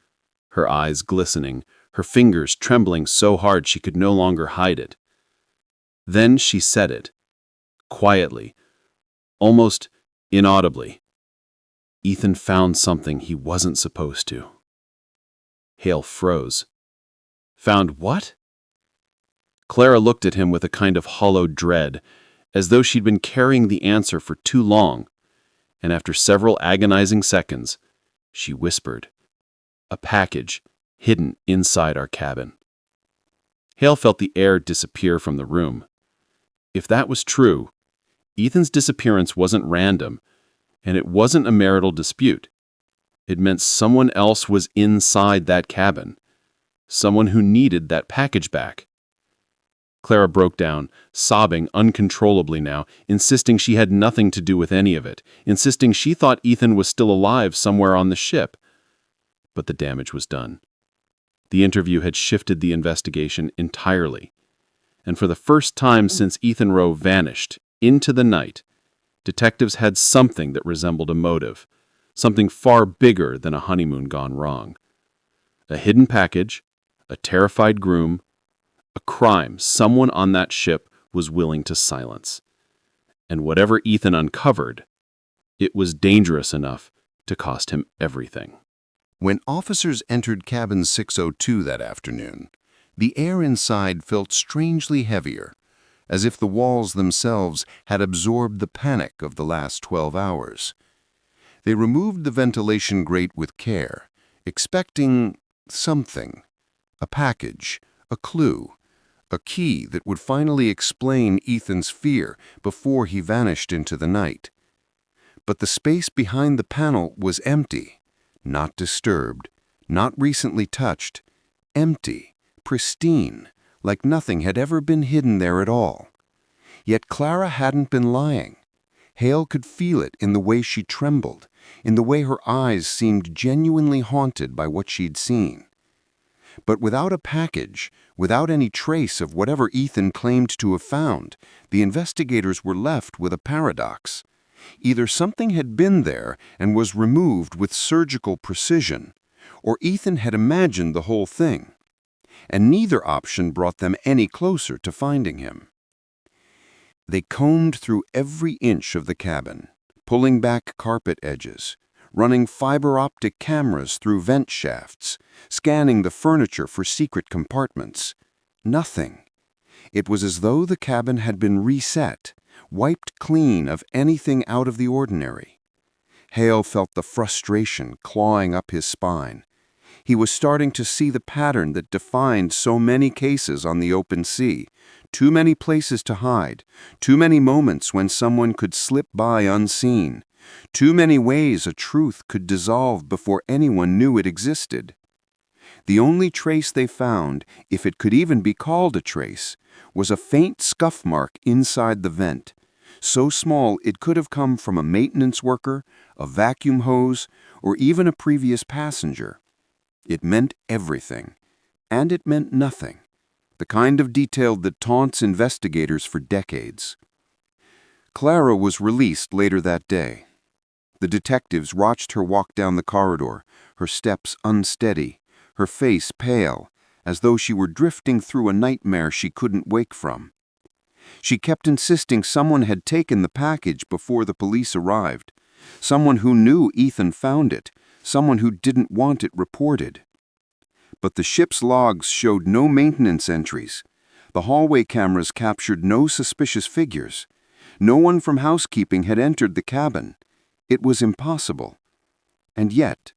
[SPEAKER 4] her eyes glistening, her fingers trembling so hard she could no longer hide it. Then she said it, quietly, almost inaudibly. Ethan found something he wasn't supposed to. Hale froze. Found what? Clara looked at him with a kind of hollow dread, as though she'd been carrying the answer for too long, and after several agonizing seconds, she whispered, a package hidden inside our cabin. Hale felt the air disappear from the room. If that was true, Ethan's disappearance wasn't random, and it wasn't a marital dispute. It meant someone else was inside that cabin, someone who needed that package back. Clara broke down, sobbing uncontrollably now, insisting she had nothing to do with any of it, insisting she thought Ethan was still alive somewhere on the ship. But the damage was done. The interview had shifted the investigation entirely, and for the first time since Ethan Rowe vanished into the night, detectives had something that resembled a motive, something far bigger than a honeymoon gone wrong. A hidden package, a terrified groom, a crime someone on that ship was willing to silence. And whatever Ethan uncovered, it was dangerous enough to cost him everything.
[SPEAKER 3] When officers entered cabin 602 that afternoon, the air inside felt strangely heavier, as if the walls themselves had absorbed the panic of the last 12 hours. They removed the ventilation grate with care, expecting something, a package, a clue, a key that would finally explain Ethan's fear before he vanished into the night. But the space behind the panel was empty, not disturbed, not recently touched, empty, pristine, like nothing had ever been hidden there at all. Yet Clara hadn't been lying. Hale could feel it in the way she trembled, in the way her eyes seemed genuinely haunted by what she'd seen. But without a package, without any trace of whatever Ethan claimed to have found, the investigators were left with a paradox. Either something had been there and was removed with surgical precision, or Ethan had imagined the whole thing. And neither option brought them any closer to finding him. They combed through every inch of the cabin, pulling back carpet edges, running fiber-optic cameras through vent shafts, scanning the furniture for secret compartments. Nothing. It was as though the cabin had been reset, wiped clean of anything out of the ordinary. Hale felt the frustration clawing up his spine. He was starting to see the pattern that defined so many cases on the open sea. Too many places to hide, too many moments when someone could slip by unseen, too many ways a truth could dissolve before anyone knew it existed. The only trace they found, if it could even be called a trace, was a faint scuff mark inside the vent,
[SPEAKER 5] So small it could have come from a maintenance worker, a vacuum hose, or even a previous passenger. It meant everything, and it meant nothing, the kind of detail that taunts investigators for decades. Clara was released later that day. The detectives watched her walk down the corridor, her steps unsteady, her face pale, as though she were drifting through a nightmare she couldn't wake from. She kept insisting someone had taken the package before the police arrived, someone who knew Ethan found it, someone who didn't want it reported. But the ship's logs showed no maintenance entries. The hallway cameras captured no suspicious figures. No one from housekeeping had entered the cabin. It was impossible. And yet,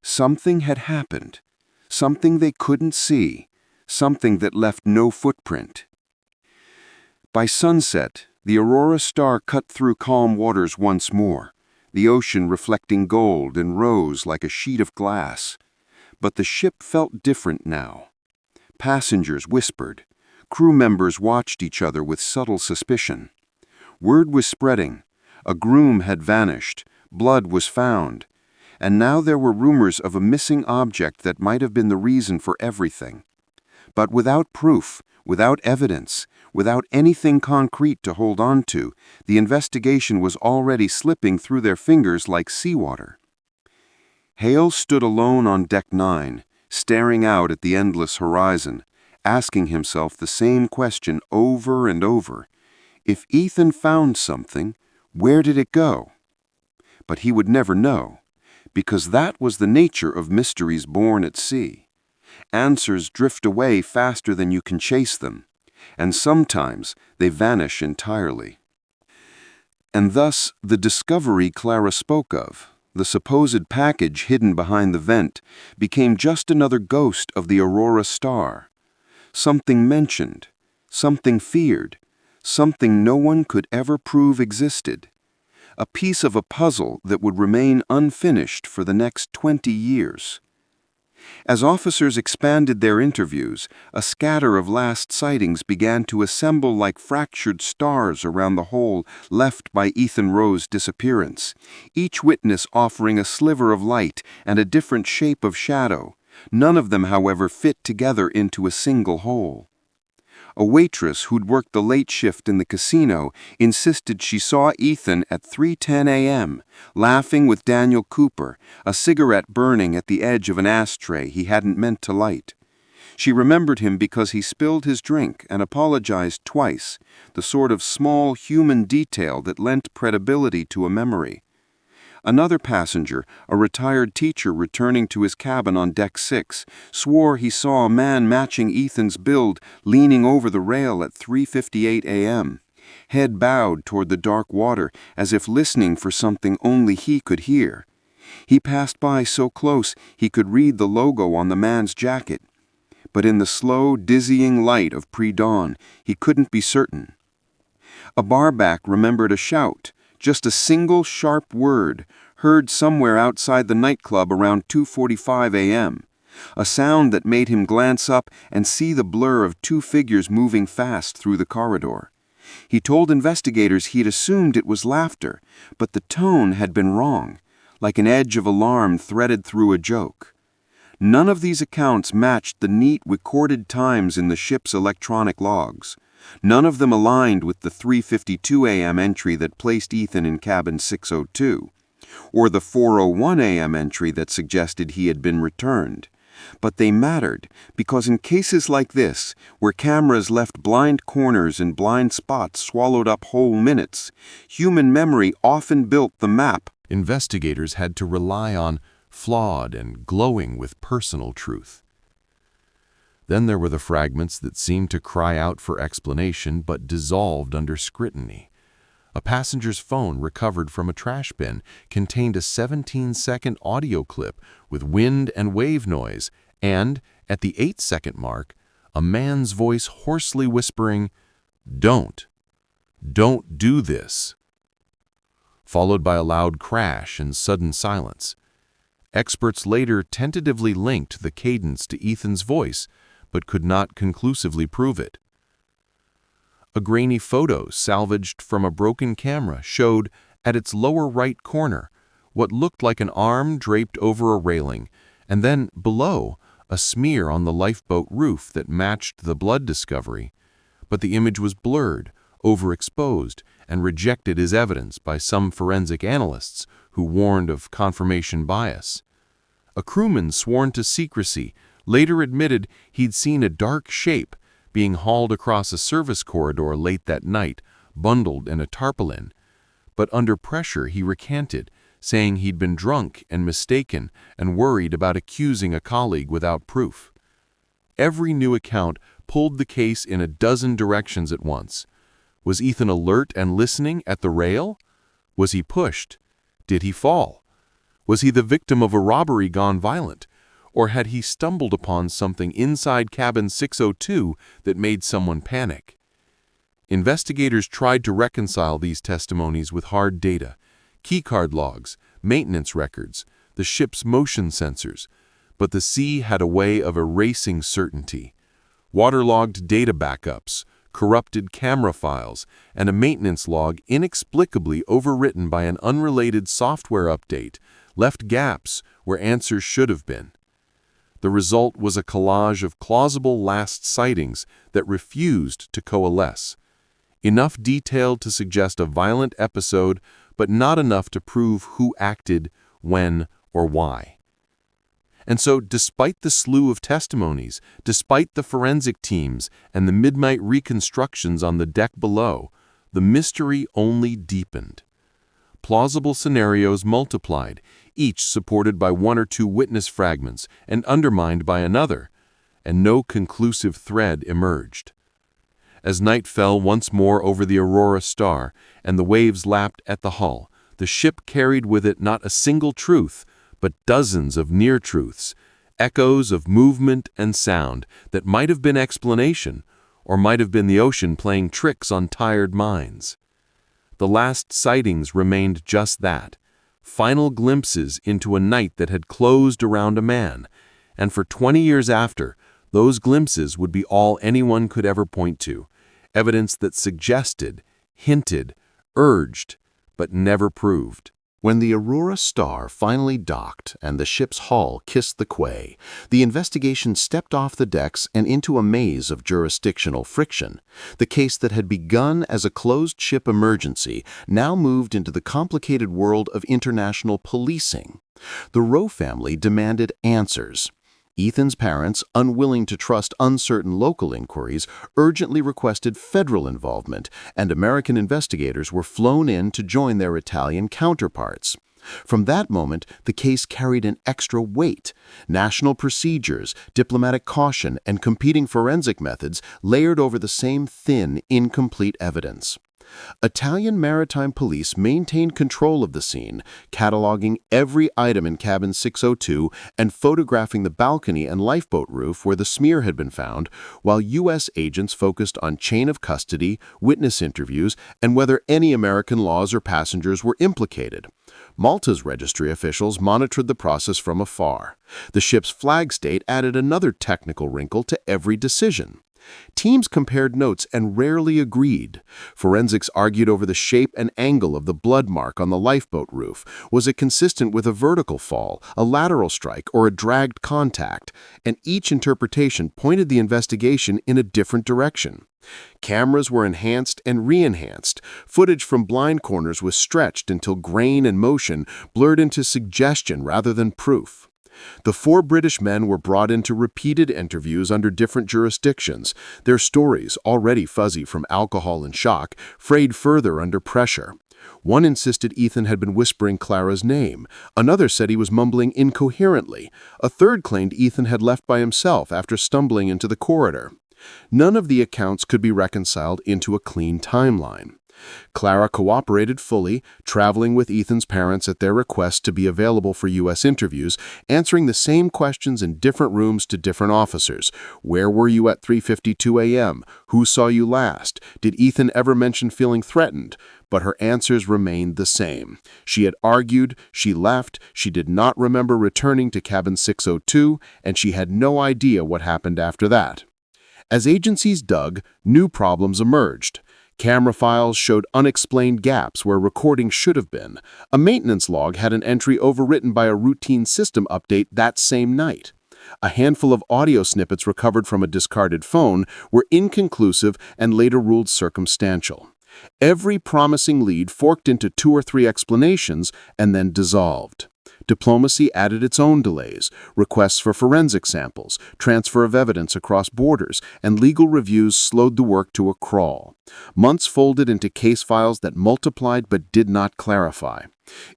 [SPEAKER 5] something had happened, something they couldn't see, something that left no footprint. By sunset, the Aurora Star cut through calm waters once more, the ocean reflecting gold and rose like a sheet of glass. But the ship felt different now. Passengers whispered. Crew members watched each other with subtle suspicion. Word was spreading. A groom had vanished. Blood was found. And now there were rumors of a missing object that might have been the reason for everything. But without proof, without evidence, without anything concrete to hold on to, the investigation was already slipping through their fingers like seawater. Hale stood alone on Deck 9, staring out at the endless horizon, asking himself the same question over and over. If Ethan found something, where did it go? But he would never know, because that was the nature of mysteries born at sea. Answers drift away faster than you can chase them, and sometimes they vanish entirely. And thus, the discovery Clara spoke of, the supposed package hidden behind the vent, became just another ghost of the Aurora Star. Something mentioned, something feared, something no one could ever prove existed. A piece of a puzzle that would remain unfinished for the next 20 years. As officers expanded their interviews, a scatter of last sightings began to assemble like fractured stars around the hole left by Ethan Rowe's disappearance, each witness offering a sliver of light and a different shape of shadow. None of them, however, fit together into a single whole. A waitress who'd worked the late shift in the casino insisted she saw Ethan at 3:10 a.m., laughing with Daniel Cooper, a cigarette burning at the edge of an ashtray he hadn't meant to light. She remembered him because he spilled his drink and apologized twice, the sort of small human detail that lent credibility to a memory. Another passenger, a retired teacher returning to his cabin on Deck 6, swore he saw a man matching Ethan's build leaning over the rail at 3:58 a.m., head bowed toward the dark water as if listening for something only he could hear. He passed by so close he could read the logo on the man's jacket, but in the slow, dizzying light of pre-dawn, he couldn't be certain. A barback remembered a shout, just a single sharp word, heard somewhere outside the nightclub around 2:45 a.m., a sound that made him glance up and see the blur of two figures moving fast through the corridor. He told investigators he'd assumed it was laughter, but the tone had been wrong, like an edge of alarm threaded through a joke. None of these accounts matched the neat recorded times in the ship's electronic logs. None of them aligned with the 3:52 a.m. entry that placed Ethan in cabin 602, or the 4:01 a.m. entry that suggested he had been returned. But they mattered because in cases like this, where cameras left blind corners and blind spots swallowed up whole minutes, human memory often built the map.
[SPEAKER 1] Investigators had to rely on flawed and glowing with personal truth. Then there were the fragments that seemed to cry out for explanation but dissolved under scrutiny. A passenger's phone recovered from a trash bin contained a 17-second audio clip with wind and wave noise, and, at the 8-second mark, a man's voice hoarsely whispering, "Don't do this," followed by a loud crash and sudden silence. Experts later tentatively linked the cadence to Ethan's voice, but could not conclusively prove it.
[SPEAKER 6] A grainy photo salvaged from a broken camera showed, at its lower right corner, what looked like an arm draped over a railing, and then, below, a smear on the lifeboat roof that matched the blood discovery. But the image was blurred, overexposed, and rejected as evidence by some forensic analysts who warned of confirmation bias. A crewman sworn to secrecy later admitted he'd seen a dark shape being hauled across a service corridor late that night, bundled in a tarpaulin. But under pressure he recanted, saying he'd been drunk and mistaken and worried about accusing a colleague without proof. Every new account pulled the case in a dozen directions at once. Was Ethan alert and listening at the rail? Was he pushed? Did he fall? Was he the victim of a robbery gone violent? Or had he stumbled upon something inside cabin 602 that made someone panic? Investigators tried to reconcile these testimonies with hard data, keycard logs, maintenance records, the ship's motion sensors, but the sea had a way of erasing certainty. Waterlogged data backups, corrupted camera files, and a maintenance log inexplicably overwritten by an unrelated software update left gaps where answers should have been. The result was a collage of plausible last sightings that refused to coalesce. Enough detail to suggest a violent episode, but not enough to prove who acted, when, or why. And so, despite the slew of testimonies, despite the forensic teams and the midnight reconstructions on the deck below, the mystery only deepened. Plausible scenarios multiplied, each supported by one or two witness fragments and undermined by another, and no conclusive thread emerged. As night fell once more over the Aurora Star and the waves lapped at the hull, the ship carried with it not a single truth, but dozens of near-truths, echoes of movement and sound that might have been explanation, or might have been the ocean playing tricks on tired minds. The last sightings remained just that, final glimpses into a night that had closed around a man, and for 20 years after, those glimpses would be all anyone could ever point to, evidence that suggested, hinted, urged, but never proved.
[SPEAKER 3] When the Aurora Star finally docked and the ship's hull kissed the quay, the investigation stepped off the decks and into a maze of jurisdictional friction. The case that had begun as a closed-ship emergency now moved into the complicated world of international policing. The Rowe family demanded answers. Ethan's parents, unwilling to trust uncertain local inquiries, urgently requested federal involvement, and American investigators were flown in to join their Italian counterparts. From that moment, the case carried an extra weight. National procedures, diplomatic caution, and competing forensic methods layered over the same thin, incomplete evidence. Italian maritime police maintained control of the scene, cataloging every item in cabin 602 and photographing the balcony and lifeboat roof where the smear had been found, while U.S. agents focused on chain of custody, witness interviews, and whether any American laws or passengers were implicated. Malta's registry officials monitored the process from afar. The ship's flag state added another technical wrinkle to every decision. Teams compared notes and rarely agreed. Forensics argued over the shape and angle of the blood mark on the lifeboat roof. Was it consistent with a vertical fall, a lateral strike, or a dragged contact? And each interpretation pointed the investigation in a different direction. Cameras were enhanced and re-enhanced. Footage from blind corners was stretched until grain and motion blurred into suggestion rather than proof. The 4 British men were brought into repeated interviews under different jurisdictions, their stories, already fuzzy from alcohol and shock, frayed further under pressure. One insisted Ethan had been whispering Clara's name. Another said he was mumbling incoherently. A third claimed Ethan had left by himself after stumbling into the corridor. None of the accounts could be reconciled into a clean timeline. Clara cooperated fully, traveling with Ethan's parents at their request to be available for U.S. interviews, answering the same questions in different rooms to different officers. Where were you at 3:52 a.m.? Who saw you last? Did Ethan ever mention feeling threatened? But her answers remained the same. She had argued, she left, she did not remember returning to cabin 602, and she had no idea what happened after that. As agencies dug, new problems emerged. Camera files showed unexplained gaps where recording should have been. A maintenance log had an entry overwritten by a routine system update that same night. A handful of audio snippets recovered from a discarded phone were inconclusive and later ruled circumstantial. Every promising lead forked into 2 or 3 explanations and then dissolved. Diplomacy added its own delays, requests for forensic samples, transfer of evidence across borders, and legal reviews slowed the work to a crawl. Months folded into case files that multiplied but did not clarify.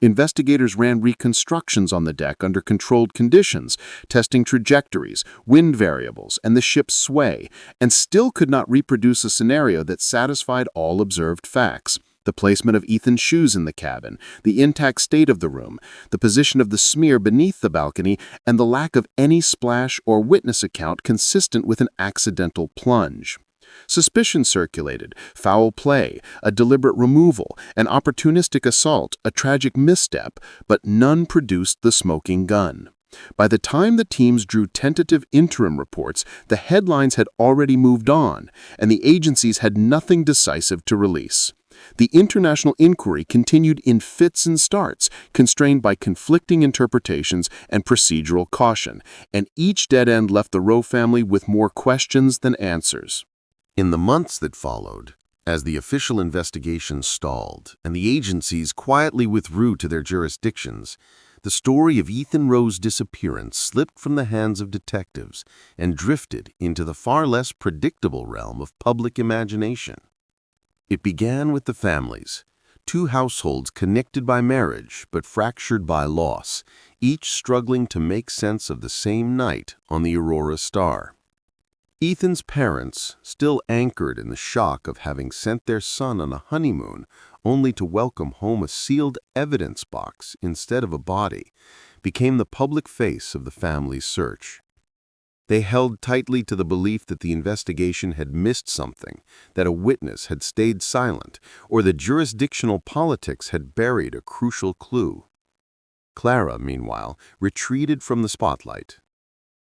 [SPEAKER 3] Investigators ran reconstructions on the deck under controlled conditions, testing trajectories, wind variables, and the ship's sway, and still could not reproduce a scenario that satisfied all observed facts. The placement of Ethan's shoes in the cabin, the intact state of the room, the position of the smear beneath the balcony, and the lack of any splash or witness account consistent with an accidental plunge. Suspicion circulated: foul play, a deliberate removal, an opportunistic assault, a tragic misstep, but none produced the smoking gun. By the time the teams drew tentative interim reports, the headlines had already moved on, and the agencies had nothing decisive to release. The international inquiry continued in fits and starts, constrained by conflicting interpretations and procedural caution, and each dead end left the Rowe family with more questions than answers.
[SPEAKER 1] In the months that followed, as the official investigation stalled and the agencies quietly withdrew to their jurisdictions, the story of Ethan Rowe's disappearance slipped from the hands of detectives and drifted into the far less predictable realm of public imagination. It began with the families, 2 households connected by marriage but fractured by loss, each struggling to make sense of the same night on the Aurora Star. Ethan's parents, still anchored in the shock of having sent their son on a honeymoon only to welcome home a sealed evidence box instead of a body, became the public face of the family's search. They held tightly to the belief that the investigation had missed something, that a witness had stayed silent, or that jurisdictional politics had buried a crucial clue. Clara, meanwhile, retreated from the spotlight.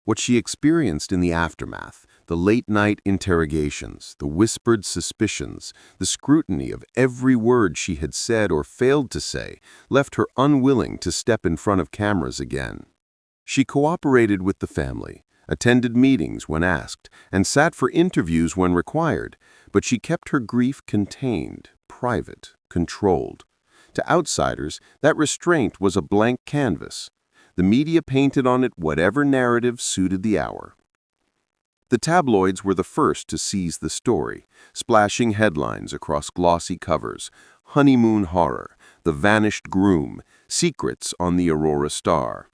[SPEAKER 1] What she experienced in the aftermath, the late-night interrogations, the whispered suspicions, the scrutiny of every word she had said or failed to say, left her unwilling to step in front of cameras again. She cooperated with the family, attended meetings when asked, and sat for interviews when required, but she kept her grief contained, private, controlled. To outsiders, that restraint was a blank canvas. The media painted on it whatever narrative suited the hour. The tabloids were the first to seize the story, splashing headlines across glossy covers: Honeymoon horror, the vanished groom, secrets on the Aurora Star.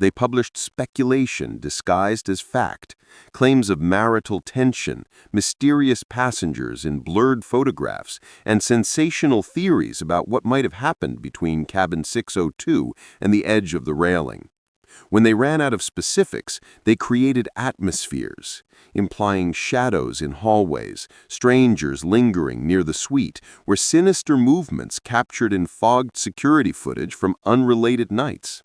[SPEAKER 1] They published speculation disguised as fact, claims of marital tension, mysterious passengers in blurred photographs, and sensational theories about what might have happened between cabin 602 and the edge of the railing. When they ran out of specifics, they created atmospheres, implying shadows in hallways, strangers lingering near the suite, or sinister movements captured in fogged security footage from unrelated nights.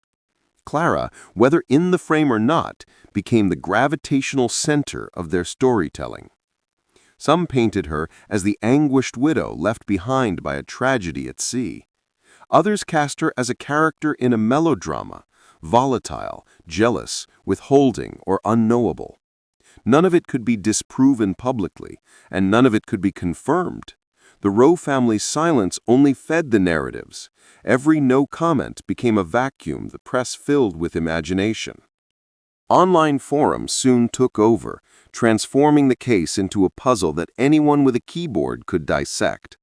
[SPEAKER 1] Clara, whether in the frame or not, became the gravitational center of their storytelling. Some painted her as the anguished widow left behind by a tragedy at sea. Others cast her as a character in a melodrama, volatile, jealous, withholding, or unknowable. None of it could be disproven publicly, and none of it could be confirmed. The Rowe family's silence only fed the narratives. Every no comment became a vacuum the press filled with imagination. Online forums soon took over, transforming the case into a puzzle that anyone with a keyboard could dissect.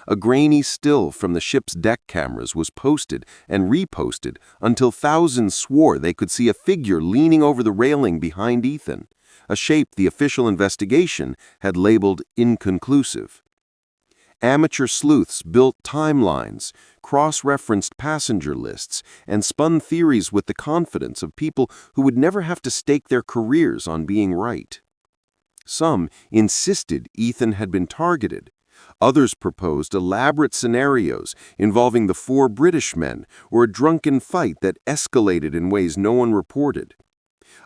[SPEAKER 1] A grainy still from the ship's deck cameras was posted and reposted until thousands swore they could see a figure leaning over the railing behind Ethan, a shape the official investigation had labeled inconclusive. Amateur sleuths built timelines, cross-referenced passenger lists, and spun theories with the confidence of people who would never have to stake their careers on being right. Some insisted Ethan had been targeted. Others proposed elaborate scenarios involving the 4 British men or a drunken fight that escalated in ways no one reported.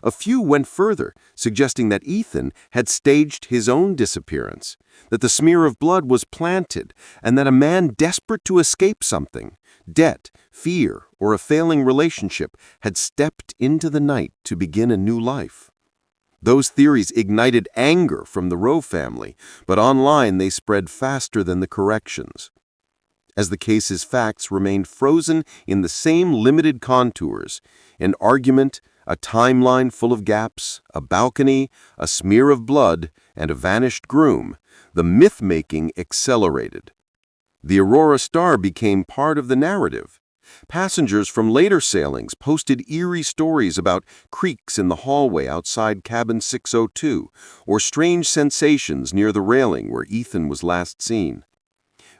[SPEAKER 5] A few went further, suggesting that Ethan had staged his own disappearance, that the smear of blood was planted, and that a man desperate to escape something, debt, fear, or a failing relationship, had stepped into the night to begin a new life. Those theories ignited anger from the Rowe family, but online they spread faster than the corrections. As the case's facts remained frozen in the same limited contours, an argument, a timeline full of gaps, a balcony, a smear of blood, and a vanished groom, the myth-making accelerated. The Aurora Star became part of the narrative. Passengers from later sailings posted eerie stories about creaks in the hallway outside cabin 602, or strange sensations near the railing where Ethan was last seen.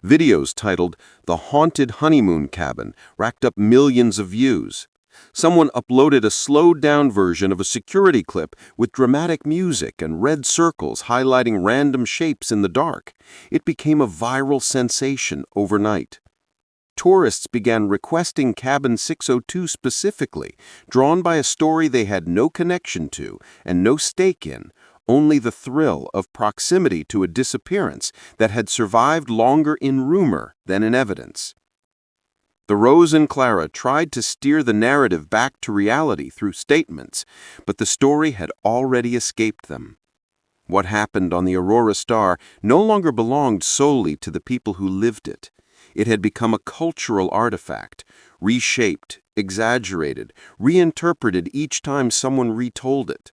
[SPEAKER 5] Videos titled "The Haunted Honeymoon Cabin" racked up millions of views. Someone uploaded a slowed-down version of a security clip with dramatic music and red circles highlighting random shapes in the dark. It became a viral sensation overnight. Tourists began requesting cabin 602 specifically, drawn by a story they had no connection to and no stake in, only the thrill of proximity to a disappearance that had survived longer in rumor than in evidence. The Rose and Clara tried to steer the narrative back to reality through statements, but the story had already escaped them. What happened on the Aurora Star no longer belonged solely to the people who lived it. It had become a cultural artifact, reshaped, exaggerated, reinterpreted each time someone retold it.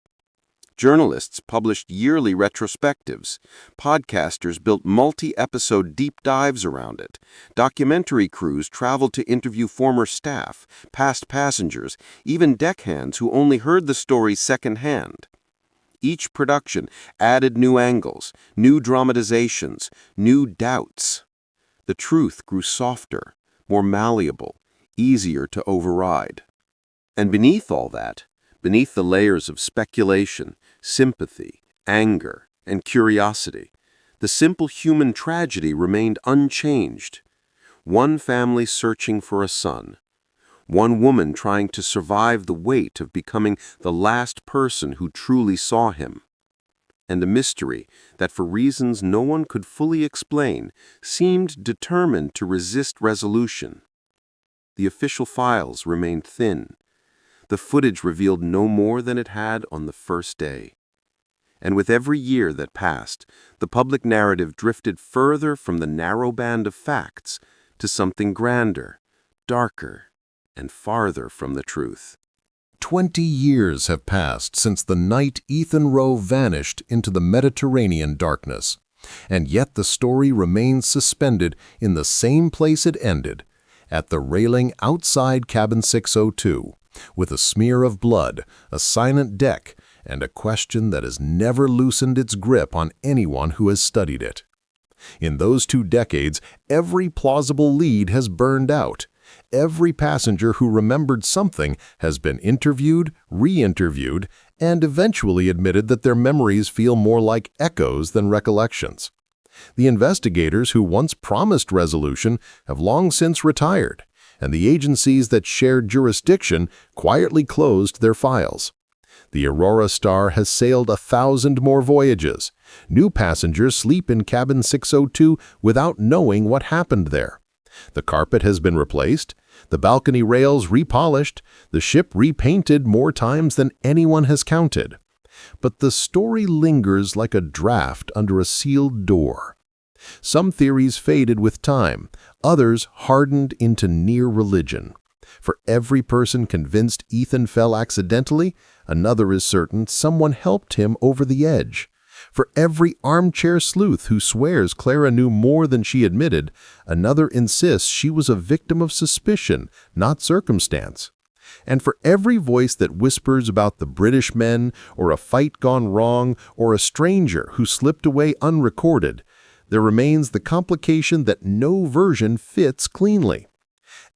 [SPEAKER 5] Journalists published yearly retrospectives. Podcasters built multi-episode deep dives around it. Documentary crews traveled to interview former staff, past passengers, even deckhands who only heard the story secondhand. Each production added new angles, new dramatizations, new doubts. The truth grew softer, more malleable, easier to override. And beneath all that, beneath the layers of speculation, sympathy, anger, and curiosity, the simple human tragedy remained unchanged. One family searching for a son. One woman trying to survive the weight of becoming the last person who truly saw him. And a mystery that, for reasons no one could fully explain, seemed determined to resist resolution. The official files remained thin. The footage revealed no more than it had on the first day. And with every year that passed, the public narrative drifted further from the narrow band of facts to something grander, darker, and farther from the truth.
[SPEAKER 1] 20 years have passed since the night Ethan Rowe vanished into the Mediterranean darkness, and yet the story remains suspended in the same place it ended, at the railing outside cabin 602, with a smear of blood, a silent deck, and a question that has never loosened its grip on anyone who has studied it. In those 2 decades, every plausible lead has burned out. Every passenger who remembered something has been interviewed, re-interviewed, and eventually admitted that their memories feel more like echoes than recollections. The investigators who once promised resolution have long since retired, and the agencies that shared jurisdiction quietly closed their files. The Aurora Star has sailed 1,000 more voyages. New passengers sleep in cabin 602 without knowing what happened there. The carpet has been replaced, the balcony rails repolished, the ship repainted more times than anyone has counted. But the story lingers like a draft under a sealed door. Some theories faded with time, others hardened into near religion. For every person convinced Ethan fell accidentally, another is certain someone helped him over the edge. For every armchair sleuth who swears Clara knew more than she admitted, another insists she was a victim of suspicion, not circumstance. And for every voice that whispers about the British men, or a fight gone wrong, or a stranger who slipped away unrecorded, there remains the complication that no version fits cleanly.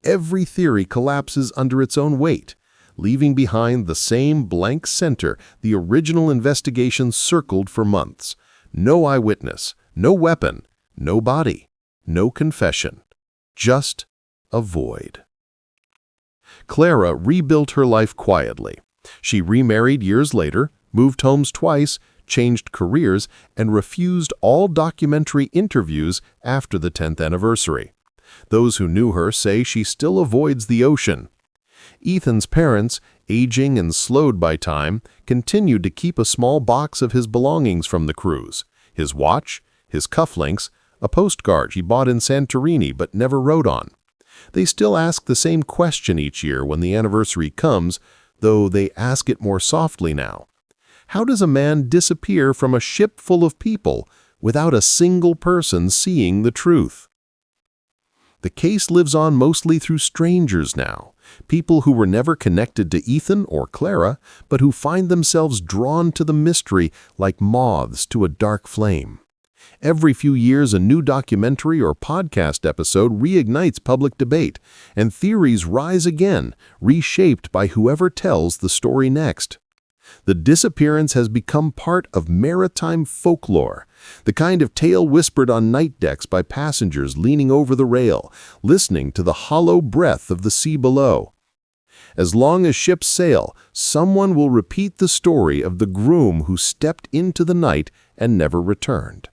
[SPEAKER 1] Every theory collapses under its own weight, leaving behind the same blank center the original investigation circled for months. No eyewitness, no weapon, no body, no confession. Just a void. Clara rebuilt her life quietly.
[SPEAKER 3] She remarried years later, moved homes twice, changed careers, and refused all documentary interviews after the 10th anniversary. Those who knew her say she still avoids the ocean. Ethan's parents, aging and slowed by time, continued to keep a small box of his belongings from the cruise: his watch, his cufflinks, a postcard he bought in Santorini but never wrote on. They still ask the same question each year when the anniversary comes, though they ask it more softly now. How does a man disappear from a ship full of people without a single person seeing the truth? The case lives on mostly through strangers now, people who were never connected to Ethan or Clara, but who find themselves drawn to the mystery like moths to a dark flame. Every few years, a new documentary or podcast episode reignites public debate, and theories rise again, reshaped by whoever tells the story next. The disappearance has become part of maritime folklore, the kind of tale whispered on night decks by passengers leaning over the rail, listening to the hollow breath of the sea below. As long as ships sail, someone will repeat the story of the groom who stepped into the night and never returned.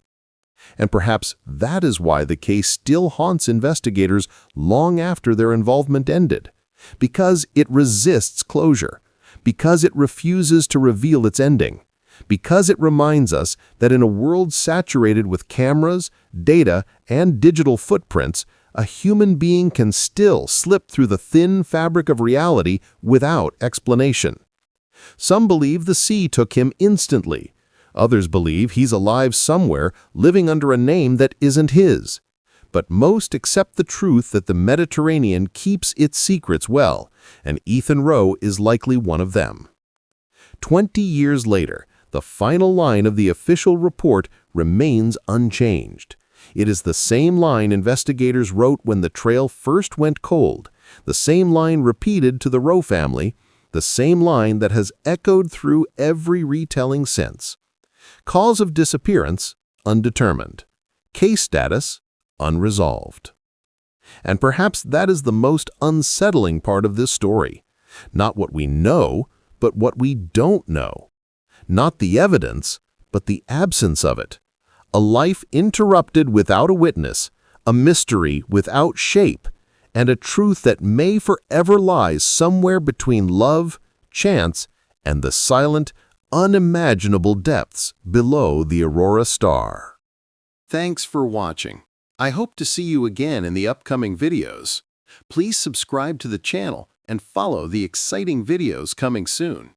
[SPEAKER 3] And perhaps that is why the case still haunts investigators long after their involvement ended, because it resists closure, because it refuses to reveal its ending, because it reminds us that in a world saturated with cameras, data, and digital footprints, a human being can still slip through the thin fabric of reality without explanation. Some believe the sea took him instantly. Others believe he's alive somewhere, living under a name that isn't his. But most accept the truth that the Mediterranean keeps its secrets well, and Ethan Rowe is likely one of them. 20 years later, the final line of the official report remains unchanged. It is the same line investigators wrote when the trail first went cold, the same line repeated to the Rowe family, the same line that has echoed through every retelling since. Cause of disappearance, undetermined. Case status, unresolved. And perhaps that is the most unsettling part of this story. Not what we know, but what we don't know. Not the evidence, but the absence of it. A life interrupted without a witness, a mystery without shape, and a truth that may forever lie somewhere between love, chance, and the silent, unimaginable depths below the Aurora Star. Thanks for watching. I hope to see you again in the upcoming videos. Please subscribe to the channel and follow the exciting videos coming soon.